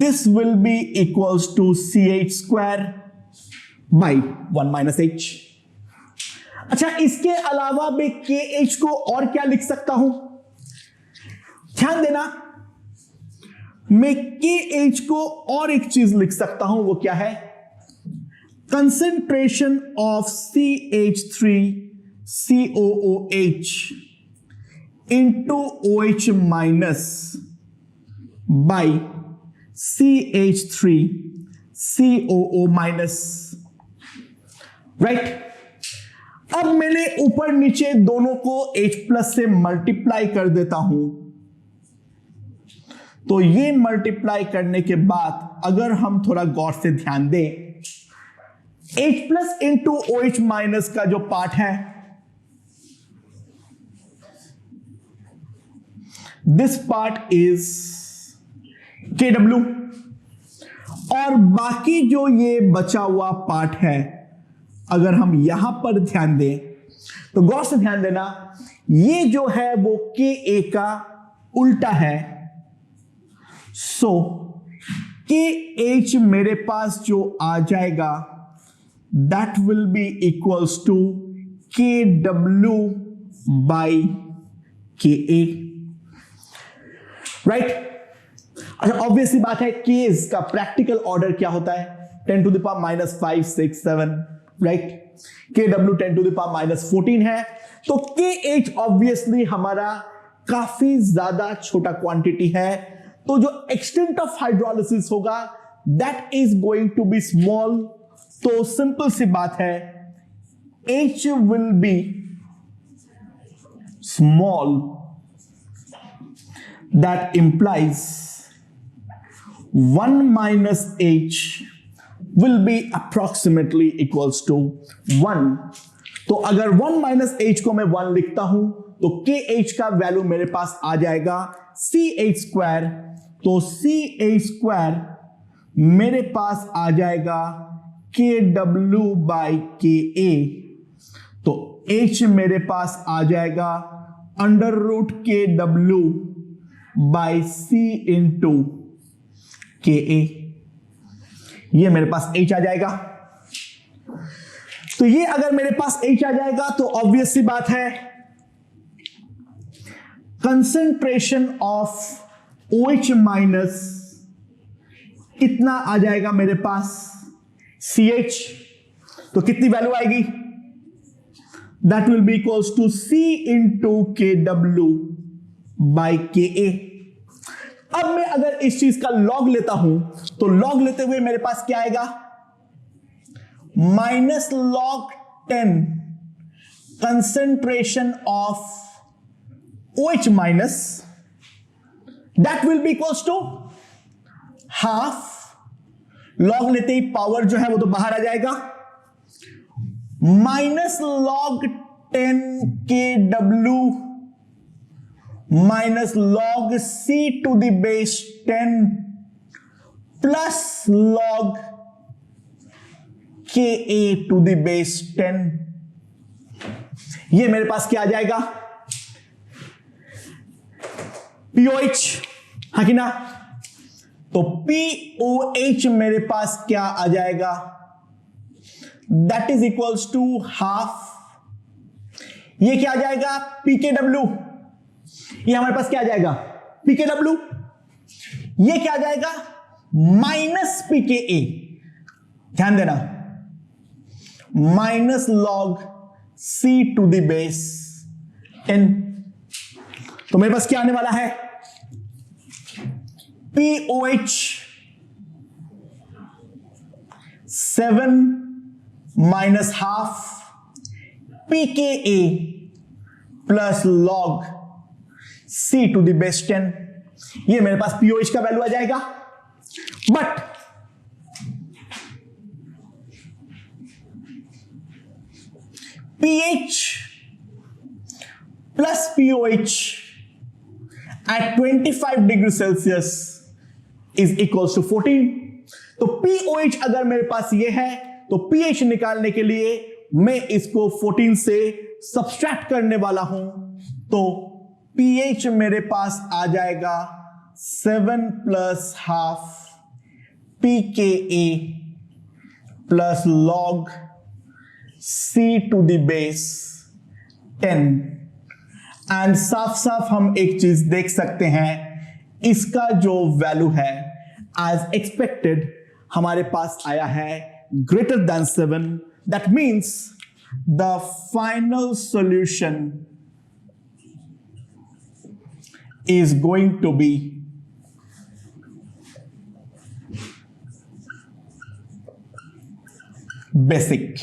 This will be equals to CH square by 1 minus H. अच्छा, इसके अलावा मैं KH को और क्या लिख सकता हूं? ध्यान देना, मैं KH को और एक चीज लिख सकता हूं, वो क्या है? Concentration of CH3COOH into OH minus by CH3COO minus, right? अब मैंने ऊपर नीचे दोनों को H प्लस से मल्टीप्लाई कर देता हूं, तो ये मल्टीप्लाई करने के बाद अगर हम थोड़ा गौर से ध्यान दें, H plus into OH minus का जो पार्ट है, दिस पार्ट इज KW, और बाकी जो ये बचा हुआ पार्ट है, अगर हम यहां पर ध्यान दें तो गौर से ध्यान देना, ये जो है वो KA का उल्टा है। सो KH मेरे पास जो आ जाएगा that will be equals to KW by KA, right? अच्छा, ऑब्वियसली बात है, केस का प्रैक्टिकल ऑर्डर क्या होता है? 10 to the power minus 5, 6, 7, right? KW 10 to the power minus 14 है, तो KH ऑब्वियसली हमारा काफी ज्यादा छोटा क्वांटिटी है, तो जो एक्सटेंट ऑफ हाइड्रोलिसिस होगा that is going to be small. तो सिंपल सी बात है, H will be small, that implies 1 minus H will be approximately equals to 1. तो अगर 1 minus H को मैं 1 लिखता हूं तो KH का वैल्यू मेरे पास आ जाएगा CH स्क्वायर, तो CH स्क्वायर मेरे पास आ जाएगा KW बाई KA, तो H मेरे पास आ जाएगा under root KW by C into KA, ये मेरे पास H आ जाएगा। तो ये अगर मेरे पास H आ जाएगा तो ऑब्वियस सी बात है, कंसेंट्रेशन ऑफ OH माइनस कितना आ जाएगा मेरे पास? CH, तो कितनी वैल्यू आएगी? That will be equals to C into KW by KA। अब मैं अगर इस चीज का लॉग लेता हूं तो लॉग लेते हुए मेरे पास क्या आएगा? Minus log 10 concentration of OH minus, that will be equals to half log लेते ही पावर जो है वो तो बाहर आ जाएगा, minus log 10kW minus log C to the base 10 plus log KA to the base 10। ये मेरे पास क्या आ जाएगा, POH, हाँ कि ना? तो POH मेरे पास क्या आ जाएगा, that is equals to half, ये क्या आ जाएगा PKW, ये हमारे पास क्या आ जाएगा PKW, ये क्या आ जाएगा माइनस PKA, ध्यान देना, minus log C to the base 10। तो मेरे पास क्या आने वाला है, POH 7 minus half PKA plus log C to the base 10। ये मेरे पास POH का वैल्यू आ जाएगा। But PH plus POH at 25 degree Celsius is equals to 14। तो POH अगर मेरे पास ये है तो pH निकालने के लिए मैं इसको 14 से सब्सट्रैक्ट करने वाला हूं, तो pH मेरे पास आ जाएगा 7 plus half PKA plus log C to the base 10। And साफ साफ हम एक चीज देख सकते हैं, इसका जो वैल्यू है एज एक्सपेक्टेड हमारे पास आया है greater than 7। That means the final solution is going to be basic।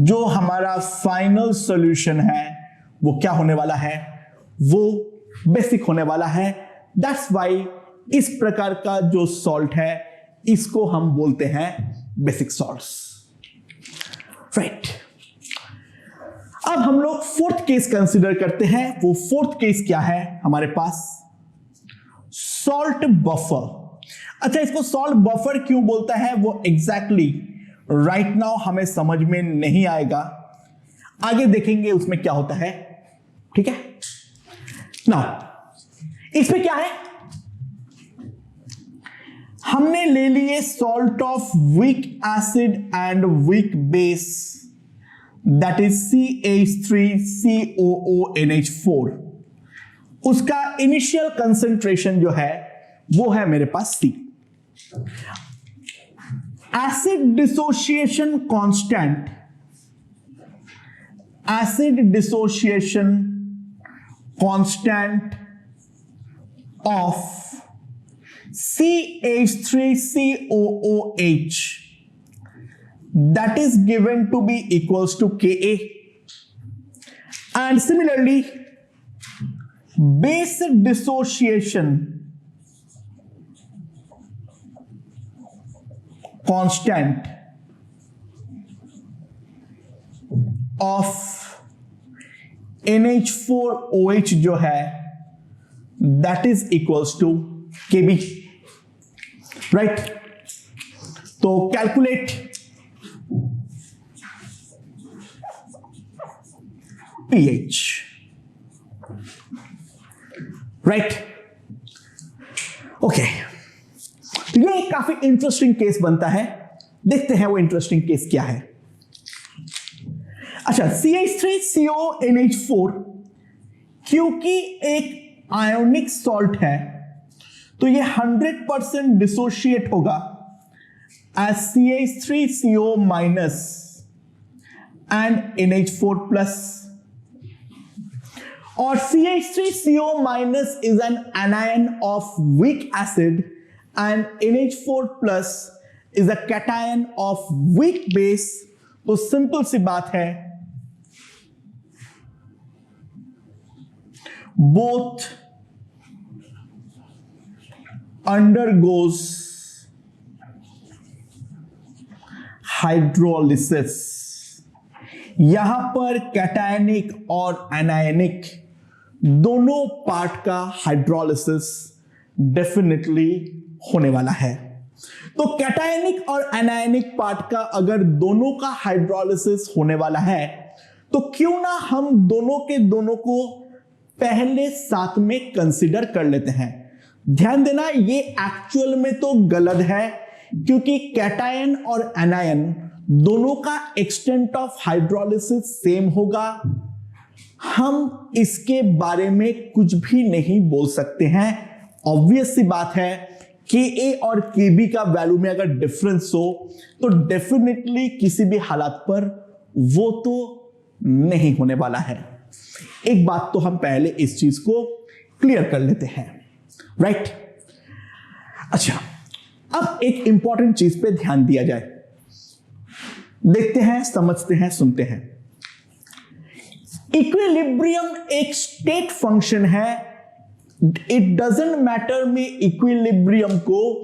जो हमारा फाइनल सॉल्यूशन है वो क्या होने वाला है, वो बेसिक होने वाला है। दैट्स वाई इस प्रकार का जो सॉल्ट है इसको हम बोलते हैं बेसिक सॉल्ट्स, राइट। अब हम लोग फोर्थ केस कंसीडर करते हैं। वो फोर्थ केस क्या है हमारे पास, सॉल्ट बफर। अच्छा, इसको सॉल्ट बफर क्यों बोलता है वो एग्जैक्टली राइट नाउ हमें समझ में नहीं आएगा, आगे देखेंगे उसमें क्या होता है, ठीक है ना। इसमें क्या है, हमने ले लिए salt of weak acid and weak base, that is CH3COONH4। उसका इनिशियल कंसेंट्रेशन जो है वो है मेरे पास C। Acid dissociation constant, acid dissociation constant of CH3COOH that is given to be equals to Ka, and similarly base dissociation constant of NH4OH जो है that is equals to Kb, right। तो calculate pH, right, okay. ये एक काफी interesting case बनता है, देखते हैं वो इंटरेस्टिंग केस क्या है। अच्छा, CH3CONH4 क्योंकि एक आयोनिक सॉल्ट है तो ये 100% डिसोशिएट होगा as CH3CO minus and NH4 plus, और CH3CO minus is an anion of weak acid and NH4 plus is a cation of weak base। तो सिंपल सी बात है, both undergoes हाइड्रोलिसिस। यहां पर कैटायनिक और एनायनिक दोनों पार्ट का हाइड्रोलिसिस डेफिनेटली होने वाला है। तो कैटायनिक और एनायनिक पार्ट का अगर दोनों का हाइड्रोलिसिस होने वाला है तो क्यों ना हम दोनों के दोनों को पहले साथ में कंसीडर कर लेते हैं। ध्यान देना, ये एक्चुअल में तो गलत है क्योंकि कैटायन और एनायन दोनों का एक्सटेंट ऑफ हाइड्रोलिसिस सेम होगा। हम इसके बारे में कुछ भी नहीं बोल सकते हैं। ऑब्वियस सी बात है कि ए और के बी का वैल्यू में अगर डिफरेंस हो तो डेफिनेटली किसी भी हालात पर वो तो नहीं होने वाला है। एक बात तो हम पहले इस चीज को क्लियर कर लेते हैं, राइट? अच्छा, अब एक इंपॉर्टेंट चीज पे ध्यान दिया जाए। देखते हैं, समझते हैं, सुनते हैं। इक्विलिब्रियम एक स्टेट फंक्शन है। इट डजंट मैटर मैं इक्विलिब्रियम को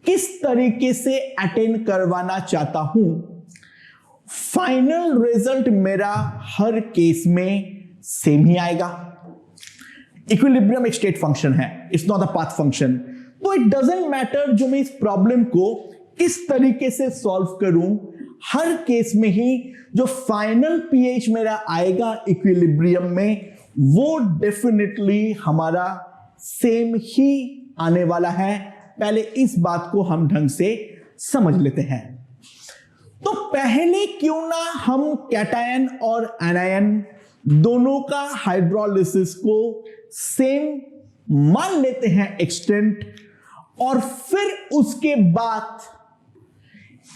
किस तरीके से अटेंड करवाना चाहता हूं, फाइनल रिजल्ट मेरा हर केस में सेम ही आएगा। इक्विलिब्रियम एक स्टेट फंक्शन है, it's not a path function. तो इट डजंट मैटर जो मैं इस प्रॉब्लम को किस तरीके से सॉल्व करूं, हर केस में ही जो फाइनल पीएच मेरा आएगा इक्विलिब्रियम में वो डेफिनेटली हमारा सेम ही आने वाला है। पहले इस बात को हम ढंग से समझ लेते हैं। तो पहले क्यों ना हम कैटायन और एनायन दोनों का हाइड्रोलिसिस को सेम मान लेते हैं एक्सटेंट, और फिर उसके बाद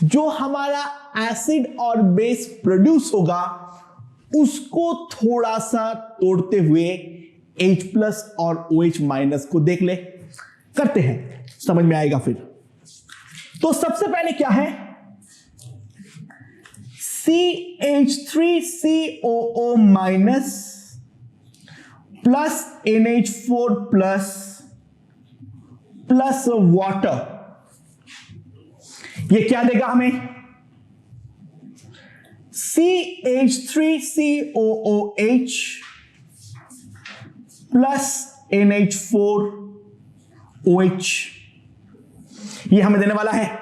जो हमारा एसिड और बेस प्रोड्यूस होगा उसको थोड़ा सा तोड़ते हुए H+ और OH- को देख ले। करते हैं, समझ में आएगा फिर। तो सबसे पहले क्या है, CH3COO- plus NH4 plus water, ये क्या देगा हमें? CH3COOH प्लस NH4OH, ये हमें देने वाला है।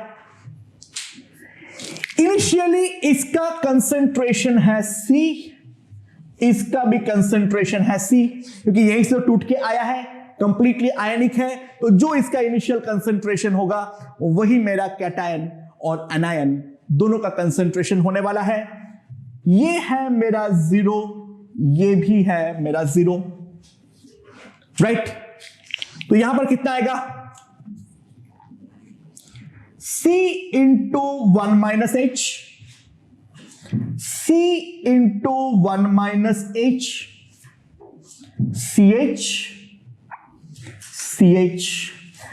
इनिशियली इसका कंसंट्रेशन है C, इसका भी कंसंट्रेशन है C, क्योंकि यहीं से टूट के आया है, कंप्लीटली आयनिक है। तो जो इसका इनिशियल कंसंट्रेशन होगा वही मेरा कैटायन और एनायन दोनों का कंसंट्रेशन होने वाला है। ये है मेरा 0, ये भी है मेरा 0, राइट? तो यहां पर कितना आएगा? C into 1 - H, C into 1 - H, CH, CH।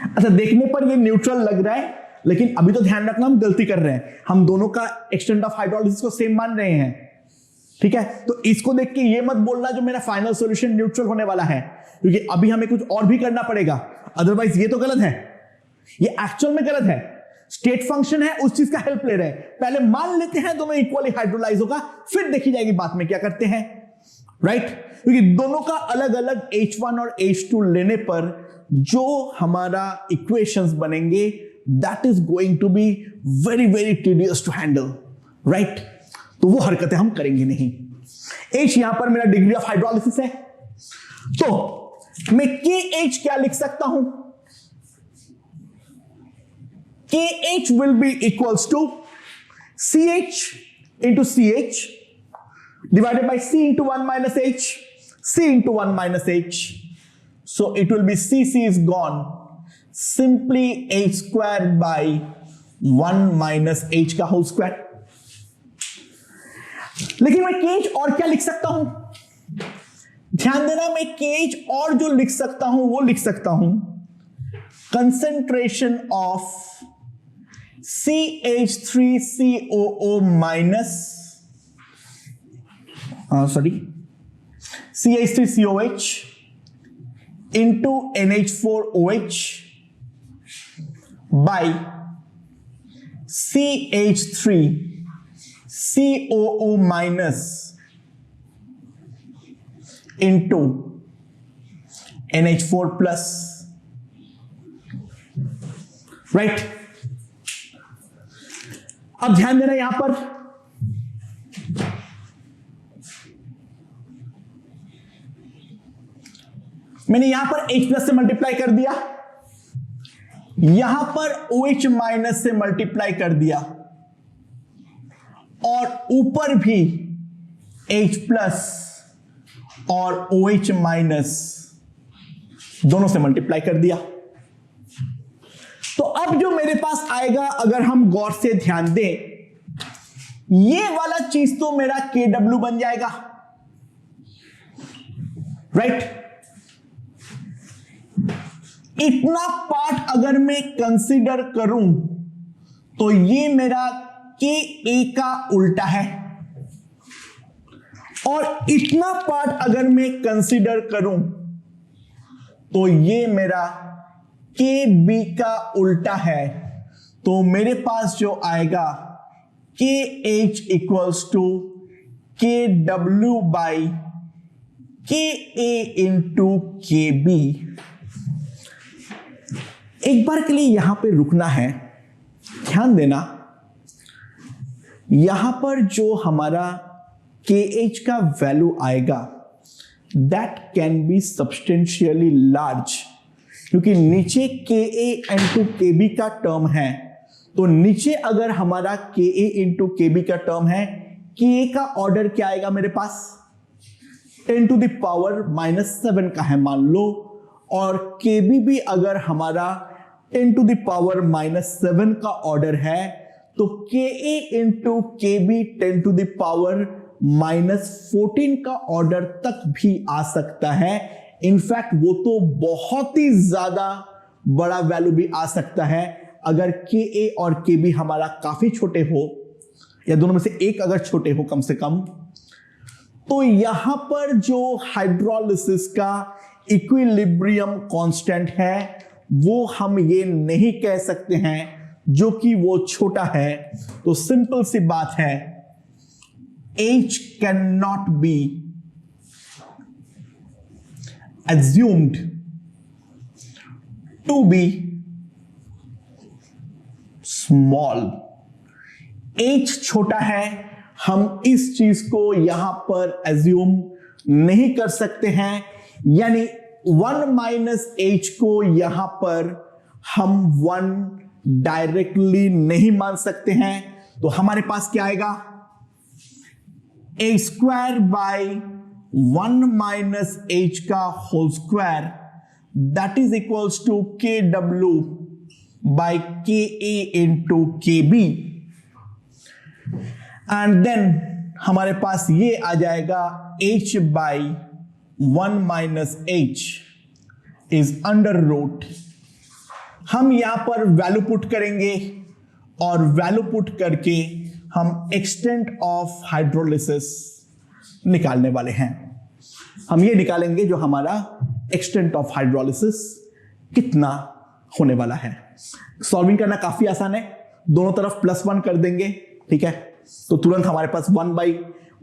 अच्छा, देखने पर ये न्यूट्रल लग रहा है, लेकिन अभी तो ध्यान रखना हम गलती कर रहे हैं। हम दोनों का एक्सटेंट ऑफ हाइड्रोलिसिस को सेम मान रहे हैं, ठीक है? तो इसको देख के ये मत बोलना जो मेरा फाइनल सॉल्यूशन न्यूट्रल होने वाला है, क्योंकि अभी हमें कुछ और भी करना पड़ेगा, अदरवाइज ये तो गलत है, ये एक्चुअल में गलत है। स्टेट फंक्शन है, उस चीज का हेल्प ले रहे हैं। पहले मान लेते हैं दोनों इक्वली हाइड्रोलाइज होगा, फिर देखी जाएगी बात में क्या करते हैं, राइट? क्योंकि दोनों का अलग अलग H1 और H2 लेने पर जो हमारा इक्वेशंस बनेंगे that is going to be very very tedious to handle, right? तो वो हरकतें हम करेंगे नहीं। H यहां पर मेरा डिग्री ऑफ हाइड्रोलिसिस है, तो मैं KH क्या लिख सकता हूं? KH will be equals to CH into CH divided by C into 1 - H, C into 1 - H. So it will be CC is gone. Simply H square by 1 - H का whole square. लेकिन मैं KH और क्या लिख सकता हूं? ध्यान देना, मैं KH और जो लिख सकता हूं वो लिख सकता हूं concentration of CH3COH into NH4OH by CH3 COO minus into NH4 plus, right. अब ध्यान देना यहां पर मैंने यहां पर H प्लस से मल्टीप्लाई कर दिया, यहां पर OH माइनस से मल्टीप्लाई कर दिया, और ऊपर भी H प्लस और OH माइनस दोनों से मल्टीप्लाई कर दिया। तो अब जो मेरे पास आएगा, अगर हम गौर से ध्यान दें, ये वाला चीज तो मेरा KW बन जाएगा, राइट। इतना पार्ट अगर मैं कंसीडर करूं तो ये मेरा KA का उल्टा है, और इतना पार्ट अगर मैं कंसीडर करूं तो ये मेरा KB का उल्टा है। तो मेरे पास जो आएगा KH equals to KW by KA into KB। एक बार के लिए यहां पे रुकना है, ध्यान देना, यहां पर जो हमारा KH का वैल्यू आएगा that can be substantially large, क्योंकि नीचे KA इंटू KB का टर्म है, तो नीचे अगर हमारा KA इंटू KB का टर्म है, KA का ऑर्डर क्या आएगा मेरे पास, 10 टू द पावर -7 का है मान लो, और KB भी अगर हमारा 10 टू द पावर -7 का ऑर्डर है, तो KA into KB 10 to the power -14 का ऑर्डर तक भी आ सकता है। इनफैक्ट वो तो बहुत ही ज्यादा बड़ा वैल्यू भी आ सकता है अगर KA और KB हमारा काफी छोटे हो, या दोनों में से एक अगर छोटे हो कम से कम। तो यहां पर जो हाइड्रोलिसिस का इक्विलिब्रियम कांस्टेंट है वो हम ये नहीं कह सकते हैं जो कि वो छोटा है। तो सिंपल सी बात है, H cannot be assumed to be small। H छोटा है, हम इस चीज को यहां पर एज्यूम नहीं कर सकते हैं, यानी 1 माइनस H को यहां पर हम 1 डायरेक्टली नहीं मान सकते हैं। तो हमारे पास क्या आएगा, A square by 1 minus H का whole square, that is equals to KW by KA into KB, and then हमारे पास ये आ जाएगा H by 1 minus H is under root. हम यहां पर वैल्यू पुट करेंगे, और वैल्यू पुट करके हम एक्सटेंट ऑफ हाइड्रोलिसिस निकालने वाले हैं। हम ये निकालेंगे जो हमारा एक्सटेंट ऑफ हाइड्रोलिसिस कितना होने वाला है। सॉल्विंग करना काफी आसान है, दोनों तरफ +1 कर देंगे, ठीक है। तो तुरंत हमारे पास 1 बाई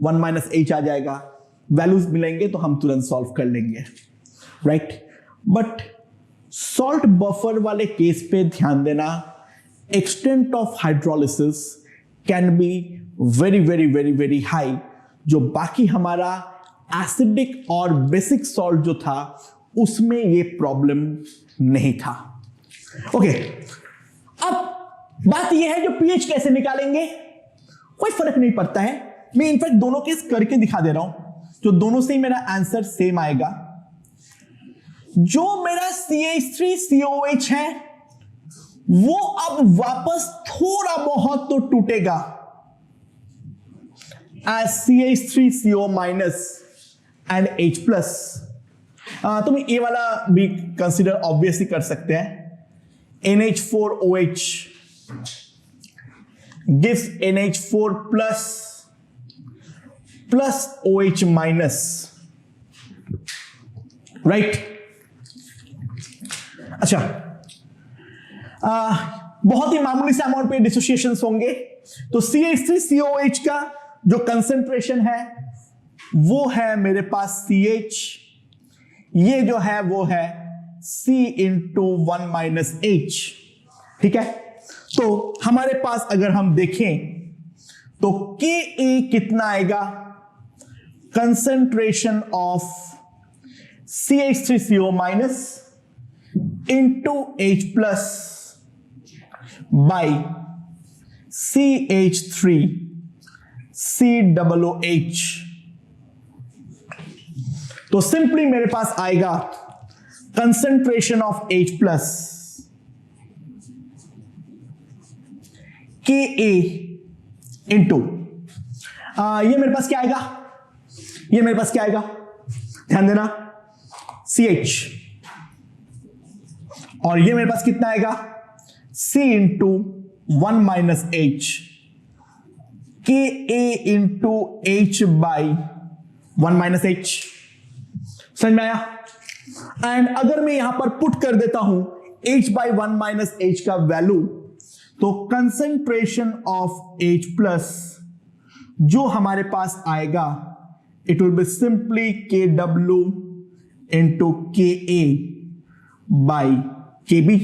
1 माइनस H आ जाएगा, वैल्यूज मिलेंगे तो हम तुरंत सॉल्व कर लेंगे, राइट। बट सॉल्ट बफर वाले केस पे ध्यान देना, extent of hydrolysis can be very very very very high, जो बाकी हमारा एसिडिक और बेसिक सॉल्ट जो था उसमें ये प्रॉब्लम नहीं था। ओके, अब बात यह है जो पीएच कैसे निकालेंगे, कोई फर्क नहीं पड़ता है। मैं इनफैक्ट दोनों केस करके दिखा दे रहा हूं, जो दोनों से ही मेरा आंसर सेम आएगा। जो मेरा CH3COH है वो अब वापस थोड़ा बहुत तो टूटेगा as CH3CO minus and H plus. तुम ये वाला भी कंसिडर ऑब्वियसली कर सकते हैं। NH4OH gives NH4 plus OH minus, right? अच्छा, बहुत ही मामूली से अमाउंट पे डिसोसिएशंस होंगे। तो CH3COH का जो कंसेंट्रेशन है वो है मेरे पास CH, ये जो है वो है C इंटू 1 माइनस H। ठीक है, तो हमारे पास अगर हम देखें तो Ka कितना आएगा, concentration of CH3CO minus into H plus by CH3 COOH। तो सिंपली मेरे पास आएगा concentration of H plus Ka into ये मेरे पास क्या आएगा, ये मेरे पास क्या आएगा, ध्यान देना, CH, और ये मेरे पास कितना आएगा, C into 1 minus H, Ka into H by 1 minus H। समझ में आया? एंड अगर मैं यहां पर पुट कर देता हूं H बाई 1 माइनस H का वैल्यू, तो कंसेंट्रेशन ऑफ H प्लस जो हमारे पास आएगा, it will be simply KW into Ka by Kb।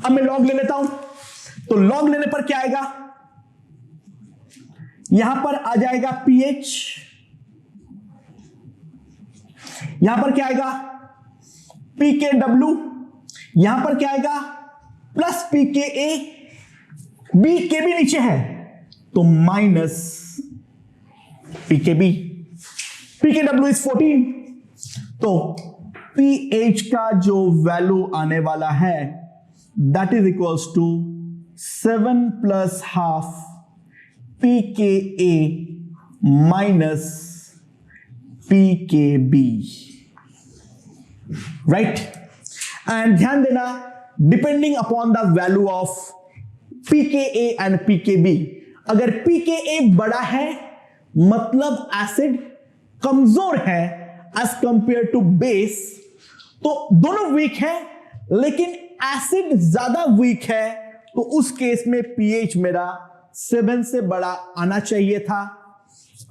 अब मैं लॉग ले लेता हूं, तो लॉग लेने पर क्या आएगा, यहां पर आ जाएगा pH, यहां पर क्या आएगा pKw, यहां पर क्या आएगा प्लस pKa, Kb नीचे है तो माइनस pKb, pKw इज 14, तो pH का जो वैल्यू आने वाला है that is equals to 7 plus half pKa minus pKb, right. And ध्यान देना, depending upon the value of pKa and pKb, अगर pKa बड़ा है मतलब एसिड कमजोर है एज कंपेयर टू बेस, तो दोनों वीक है, लेकिन एसिड ज्यादा वीक है, तो उस केस में pH मेरा 7 से बड़ा आना चाहिए था,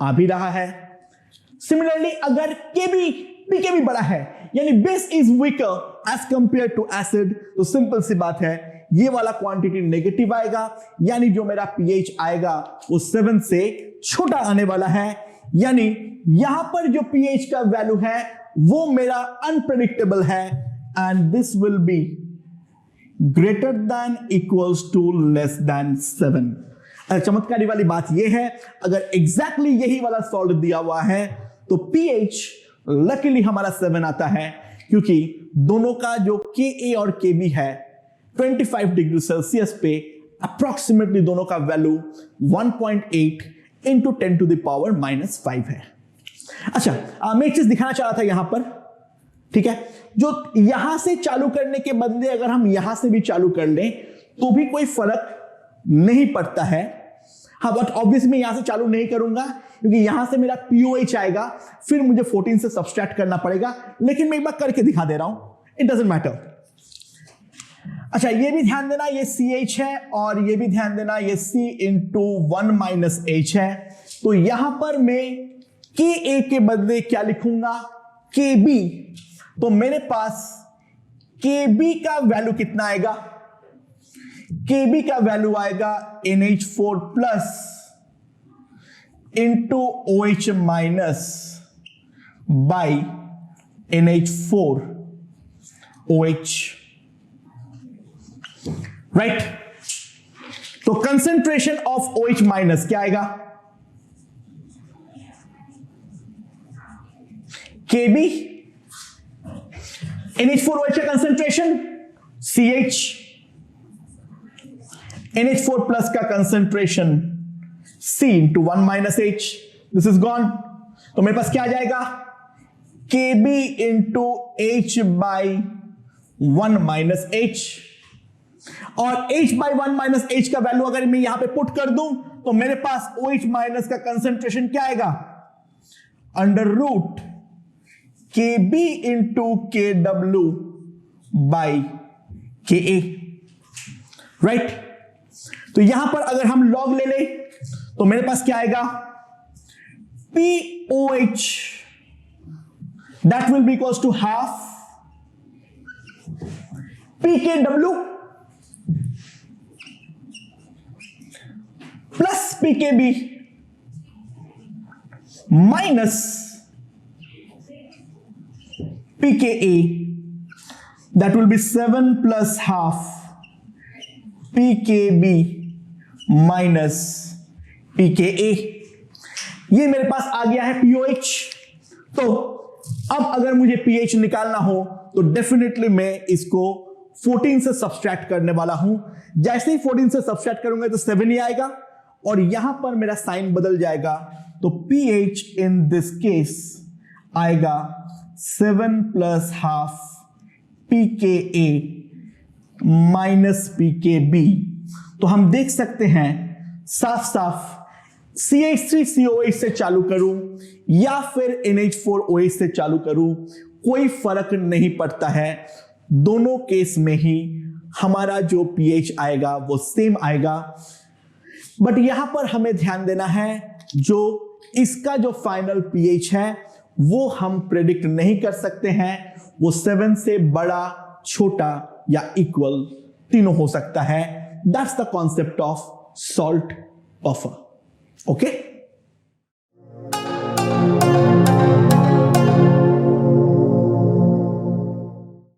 आ भी रहा है। सिमिलरली अगर pKb बड़ा है, यानी base is weaker as compare to acid, तो सिंपल सी बात है ये वाला क्वांटिटी नेगेटिव आएगा, यानी जो मेरा pH आएगा वो 7 से छोटा आने वाला है, यानी यहां पर जो pH का वैल्यू है वो मेरा अनप्रेडिक्टेबल है, and this will be greater than equals to less than 7। चमत्कारी वाली बात यह है, अगर एग्जैक्टली यही वाला सॉल्व दिया हुआ है तो pH लकीली हमारा 7 आता है, क्योंकि दोनों का जो Ka और Kb है 25 डिग्री सेल्सियस पे अप्रोक्सीमेटली दोनों का value 1.8 into 10 to the power minus 5 है। अच्छा, मैं एक चीज दिखाना चाह रहा था यहां पर, ठीक है, जो यहां से चालू करने के बदले अगर हम यहां से भी चालू कर लें तो भी कोई फर्क नहीं पड़ता है। हाँ, बट ऑब्वियसली मैं यहां से चालू नहीं करूंगा क्योंकि यहां से मेरा POH आएगा, फिर मुझे 14 से सब्सट्रैक्ट करना पड़ेगा, लेकिन मैं एक बार करके दिखा दे रहा हूं, इट डजंट मैटर। अच्छा, ये भी ध्यान देना ये CH है, और ये भी ध्यान देना ये C इंटू 1 माइनस H है, तो यहां पर मैं Ka के बदले क्या लिखूंगा, Kb, तो मेरे पास Kb का वैल्यू कितना आएगा, Kb का वैल्यू आएगा NH4 plus into OH minus by NH4 OH, right. तो कंसेंट्रेशन ऑफ OH माइनस क्या आएगा, Kb, NH4OH का कंसेंट्रेशन CH, NH4 प्लस का concentration C into 1 minus H, this is gone, तो मेरे पास क्या आ जाएगा, Kb into H by 1 minus H, और H बाई 1 माइनस H का वैल्यू अगर मैं यहां पे पुट कर दूं तो मेरे पास OH माइनस का कंसेंट्रेशन क्या आएगा, under root Kb into KW by Ka, right. तो यहां पर अगर हम लॉग ले लें तो मेरे पास क्या आएगा, POH, that will be equals to half pKw plus pKb minus pKa, that will be 7 plus half pKb minus pKa। ये मेरे पास आ गया है POH। तो अब अगर मुझे pH निकालना हो तो डेफिनेटली मैं इसको 14 से सब्सट्रैक्ट करने वाला हूं। जैसे ही 14 से सब्सट्रैक्ट करूंगा तो 7 ही आएगा और यहां पर मेरा साइन बदल जाएगा, तो pH इन दिस केस आएगा 7 plus half pKa minus pKb। तो हम देख सकते हैं साफ साफ CH3COH से चालू करूं या फिर NH4OH से चालू करूं, कोई फर्क नहीं पड़ता है। दोनों केस में ही हमारा जो pH आएगा वो सेम आएगा। बट यहां पर हमें ध्यान देना है, जो इसका जो फाइनल pH है वो हम प्रेडिक्ट नहीं कर सकते हैं। वो 7 से बड़ा, छोटा या इक्वल तीनों हो सकता है। That's the concept of salt buffer. Okay.